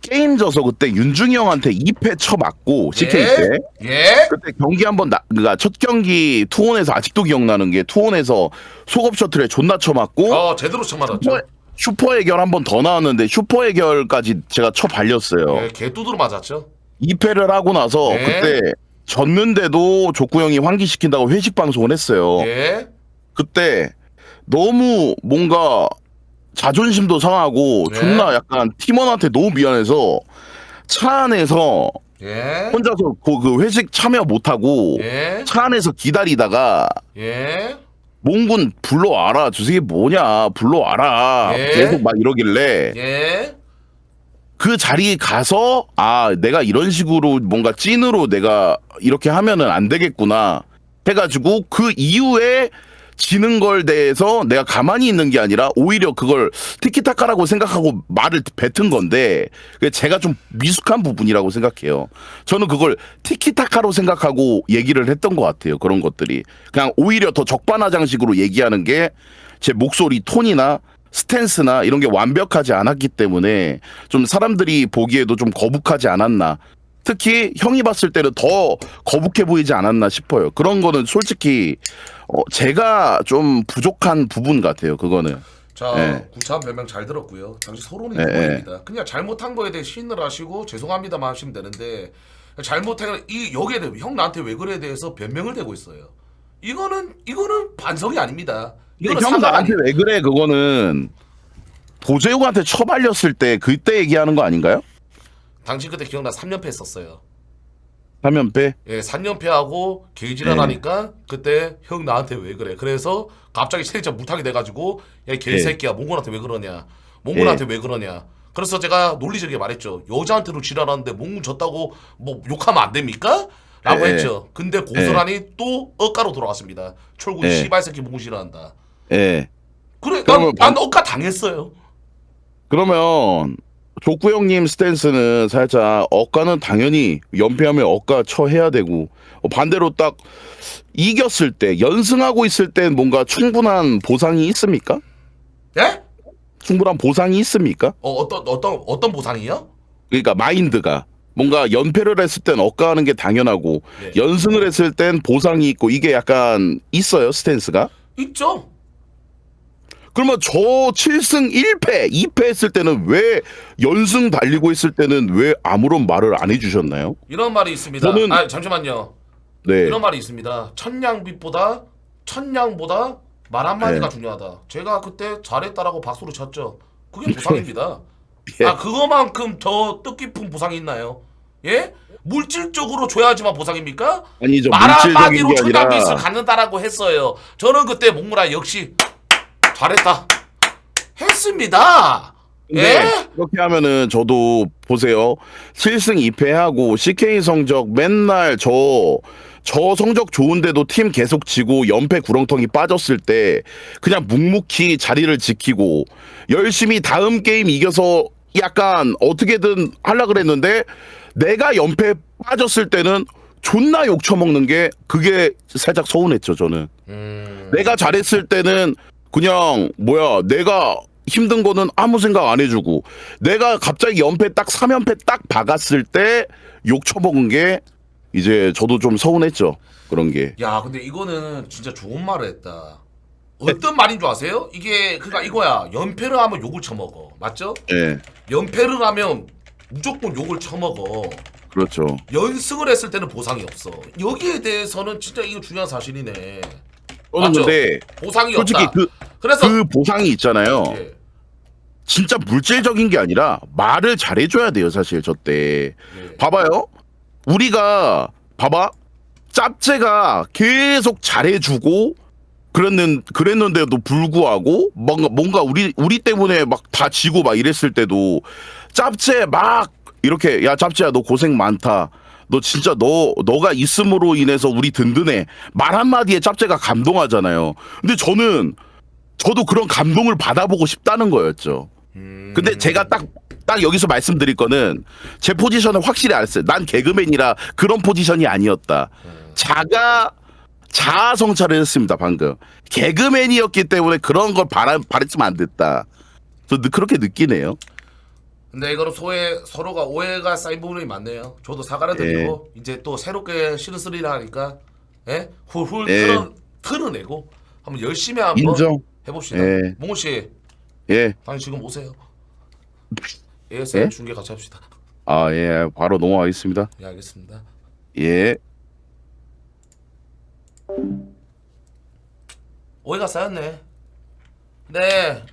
게임 져서 그때 윤중이 형한테 2패 쳐맞고 CK 때 예? 그때 경기 한번 그러니까 첫 경기 투혼에서 아직도 기억나는 게 투혼에서 속업 셔틀에 존나 쳐맞고 제대로 쳐맞았죠. 슈퍼 해결 한 번 더 나왔는데 슈퍼 해결까지 제가 쳐 발렸어요. 예, 개뚜드로 맞았죠. 2패를 하고 나서 네. 그때 졌는데도 족구 형이 환기시킨다고 회식 방송을 했어요. 예? 그때 너무 뭔가 자존심도 상하고 네. 존나 약간 팀원한테 너무 미안해서 차 안에서 예? 혼자서 그 회식 참여 못하고 예? 차 안에서 기다리다가 예? 몽군 불러와라 저 새끼 뭐냐 불러와라 예? 계속 막 이러길래 예? 그 자리에 가서 아 내가 이런 식으로 뭔가 찐으로 내가 이렇게 하면은 안 되겠구나 해가지고 그 이후에 지는 걸 대해서 내가 가만히 있는 게 아니라 오히려 그걸 티키타카라고 생각하고 말을 뱉은 건데 그게 제가 좀 미숙한 부분이라고 생각해요. 저는 그걸 티키타카로 생각하고 얘기를 했던 것 같아요. 그런 것들이 그냥 오히려 더 적반하장식으로 얘기하는 게 제 목소리 톤이나 스탠스나 이런 게 완벽하지 않았기 때문에 좀 사람들이 보기에도 좀 거북하지 않았나. 특히 형이 봤을 때는 더 거북해 보이지 않았나 싶어요. 그런 거는 솔직히 제가 좀 부족한 부분 같아요. 그거는. 자, 예. 구차한 별명 잘 들었고요. 당시 소론이 예, 그거입니다. 그냥 잘못한 거에 대해 시인을 하시고 죄송합니다만 하시면 되는데 잘못한 여기에 대해 형 나한테 왜 그래에 대해서 변명을 대고 있어요. 이거는 반성이 아닙니다. 이거는 형 사과가 나한테 왜 그래? 그거는 도재욱한테 처발렸을 때 그때 얘기하는 거 아닌가요? 당신 그때 기억나 3연패 했었어요. 3연패? 예, 3연패하고 개지랄 하니까 그때 형 나한테 왜 그래? 그래서 갑자기 세리차 물타기 돼가지고 야 이 개새끼야 몽골한테 왜 그러냐? 몽골한테 왜 그러냐? 그래서 제가 논리적이게 말했죠. 여자한테도 지랄하는데 몽골 졌다고 뭐 욕하면 안 됩니까? 라고 했죠. 근데 고스란히 또 억가로 돌아왔습니다. 철구 씨발 새끼 몽골 싫어한다. 예. 그래, 그러면 난 억가 당했어요. 그러면 족구 형님 스탠스는 살짝 억가는 당연히 연패하면 억가 처해야 되고 반대로 딱 이겼을 때 연승하고 있을 땐 뭔가 충분한 보상이 있습니까? 예? 충분한 보상이 있습니까? 어떤 보상이요? 그러니까 마인드가 뭔가 연패를 했을 땐 억가하는 게 당연하고 네. 연승을 했을 땐 보상이 있고 이게 약간 있어요 스탠스가? 있죠. 그러면 저 7승 1패 2패 했을 때는 왜 연승 달리고 있을 때는 왜 아무런 말을 안 해주셨나요? 이런 말이 있습니다. 저는- 잠시만요. 네. 이런 말이 있습니다. 천냥보다 말 한마디가 네. 중요하다. 제가 그때 잘했다라고 박수를 쳤죠. 그게 보상입니다. 예. 그거만큼 더 뜻깊은 보상이 있나요? 예? 물질적으로 줘야지만 보상입니까? 아니죠 말 물질적인 한마디로 게 아니라 천냥빚을 갖는다라고 했어요. 저는 그때 몽무라 역시 잘했다 했습니다. 근데 예? 그렇게 하면은 저도 보세요 7승 2패하고 CK 성적 맨날 저 성적 좋은데도 팀 계속 지고 연패 구렁텅이 빠졌을 때 그냥 묵묵히 자리를 지키고 열심히 다음 게임 이겨서 약간 어떻게든 하려 그랬는데 내가 연패 빠졌을 때는 존나 욕 처먹는 게 그게 살짝 서운했죠 저는. 내가 잘했을 때는 그냥 뭐야 내가 힘든 거는 아무 생각 안 해주고 내가 갑자기 연패 딱 3연패 딱 박았을 때 욕 처먹은 게 이제 저도 좀 서운했죠 그런 게. 야 근데 이거는 진짜 좋은 말을 했다. 어떤 말인 줄 아세요? 이게 그러니까 이거야. 연패를 하면 욕을 처먹어. 맞죠? 예. 연패를 하면 무조건 욕을 처먹어. 그렇죠. 연승을 했을 때는 보상이 없어. 여기에 대해서는 진짜 이거 중요한 사실이네. 저는 맞죠? 근데 보상이 솔직히 없다. 그래서 그 보상이 있잖아요. 예. 진짜 물질적인 게 아니라 말을 잘해줘야 돼요 사실 저때. 예. 봐봐요. 우리가 봐봐. 짭제가 계속 잘해주고 그랬는데도 불구하고 뭔가 우리 때문에 막 다 지고 막 이랬을 때도 짭제 막 이렇게 야 짭제야 너 고생 많다. 너 진짜 너가 있음으로 인해서 우리 든든해. 말 한마디에 짭제가 감동하잖아요. 근데 저도 그런 감동을 받아보고 싶다는 거였죠. 근데 제가 딱 여기서 말씀드릴 거는 제 포지션을 확실히 알았어요. 난 개그맨이라 그런 포지션이 아니었다. 자아 성찰을 했습니다 방금. 개그맨이었기 때문에 그런 걸 바랬으면 안 됐다. 저 그렇게 느끼네요. 근데 이거는 서로가 오해가 쌓인 부분이 많네요. 저도 사과를 드리고 이제 또 새롭게 시즌3를 하니까 훌훌 털어내고 한번 열심히 한번 인정. 해봅시다. 몽호 씨, 당신 지금 오세요. ASL 중계 같이 합시다. 아 예, 바로 넘어가겠습니다. 예, 알겠습니다. 예. 오해가 쌓였네. 네,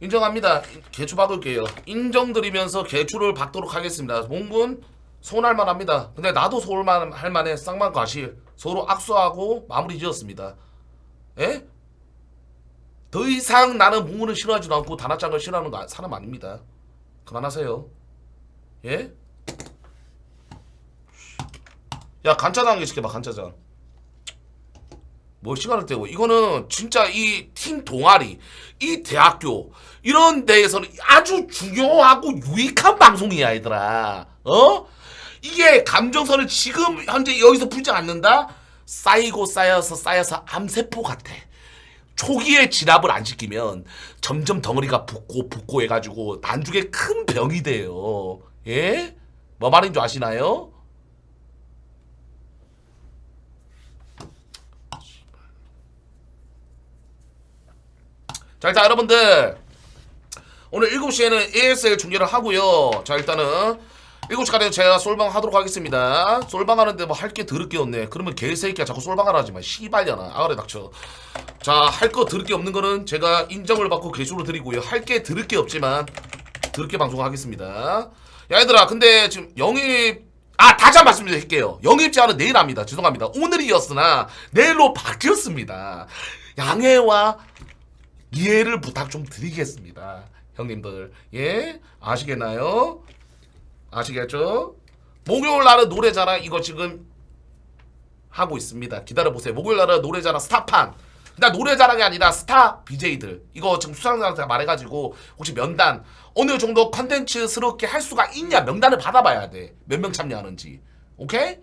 인정합니다. 개추 받을게요. 인정드리면서 개추를 받도록 하겠습니다. 몽군 서운할 만합니다. 근데 나도 서운할 만해. 쌍방과실 서로 악수하고 마무리 지었습니다. 예? 더 이상 나는 몽군을 싫어하지도 않고 단아짱을 싫어하는 사람 아닙니다. 그만하세요. 예? 야 간짜장 한 개 시켜봐. 간짜장. 뭐 시간을 때고 이거는 진짜 이 팀 동아리 이 대학교 이런 데에서는 아주 중요하고 유익한 방송이야 얘들아. 이게 감정선을 지금 현재 여기서 풀지 않는다? 쌓이고 쌓여서 암세포 같아. 초기에 진압을 안 시키면 점점 덩어리가 붓고 해가지고 나중에 큰 병이 돼요. 예? 뭐 말인 줄 아시나요? 자 일단 여러분들 오늘 7시에는 ASL 중계를 하고요. 자 일단은 7시까지 제가 솔방 하도록 하겠습니다. 솔방 하는데 뭐 할 게 더럽게 없네. 그러면 개새끼야 자꾸 솔방을 하지마. 씨발려나 아가리 닥쳐. 자 할 거 더럽게 없는 거는 제가 인정을 받고 개수를 드리고요. 할 게 더럽게 없지만 더럽게 방송하겠습니다. 야 얘들아 근데 지금 영입 다시 한 번 말씀드릴게요. 영입 제한은 내일 합니다. 죄송합니다. 오늘이었으나 내일로 바뀌었습니다. 양해와 이해를 부탁 좀 드리겠습니다. 형님들 예? 아시겠나요? 아시겠죠? 목요일 날은 노래자랑 이거 지금 하고 있습니다. 기다려보세요. 목요일 날은 노래자랑 스타판. 근데 노래자랑이 아니라 스타 BJ들 이거 지금 수상자한테 말해가지고 혹시 면단 어느 정도 컨텐츠스럽게 할 수가 있냐 명단을 받아봐야 돼. 몇 명 참여하는지. 오케이?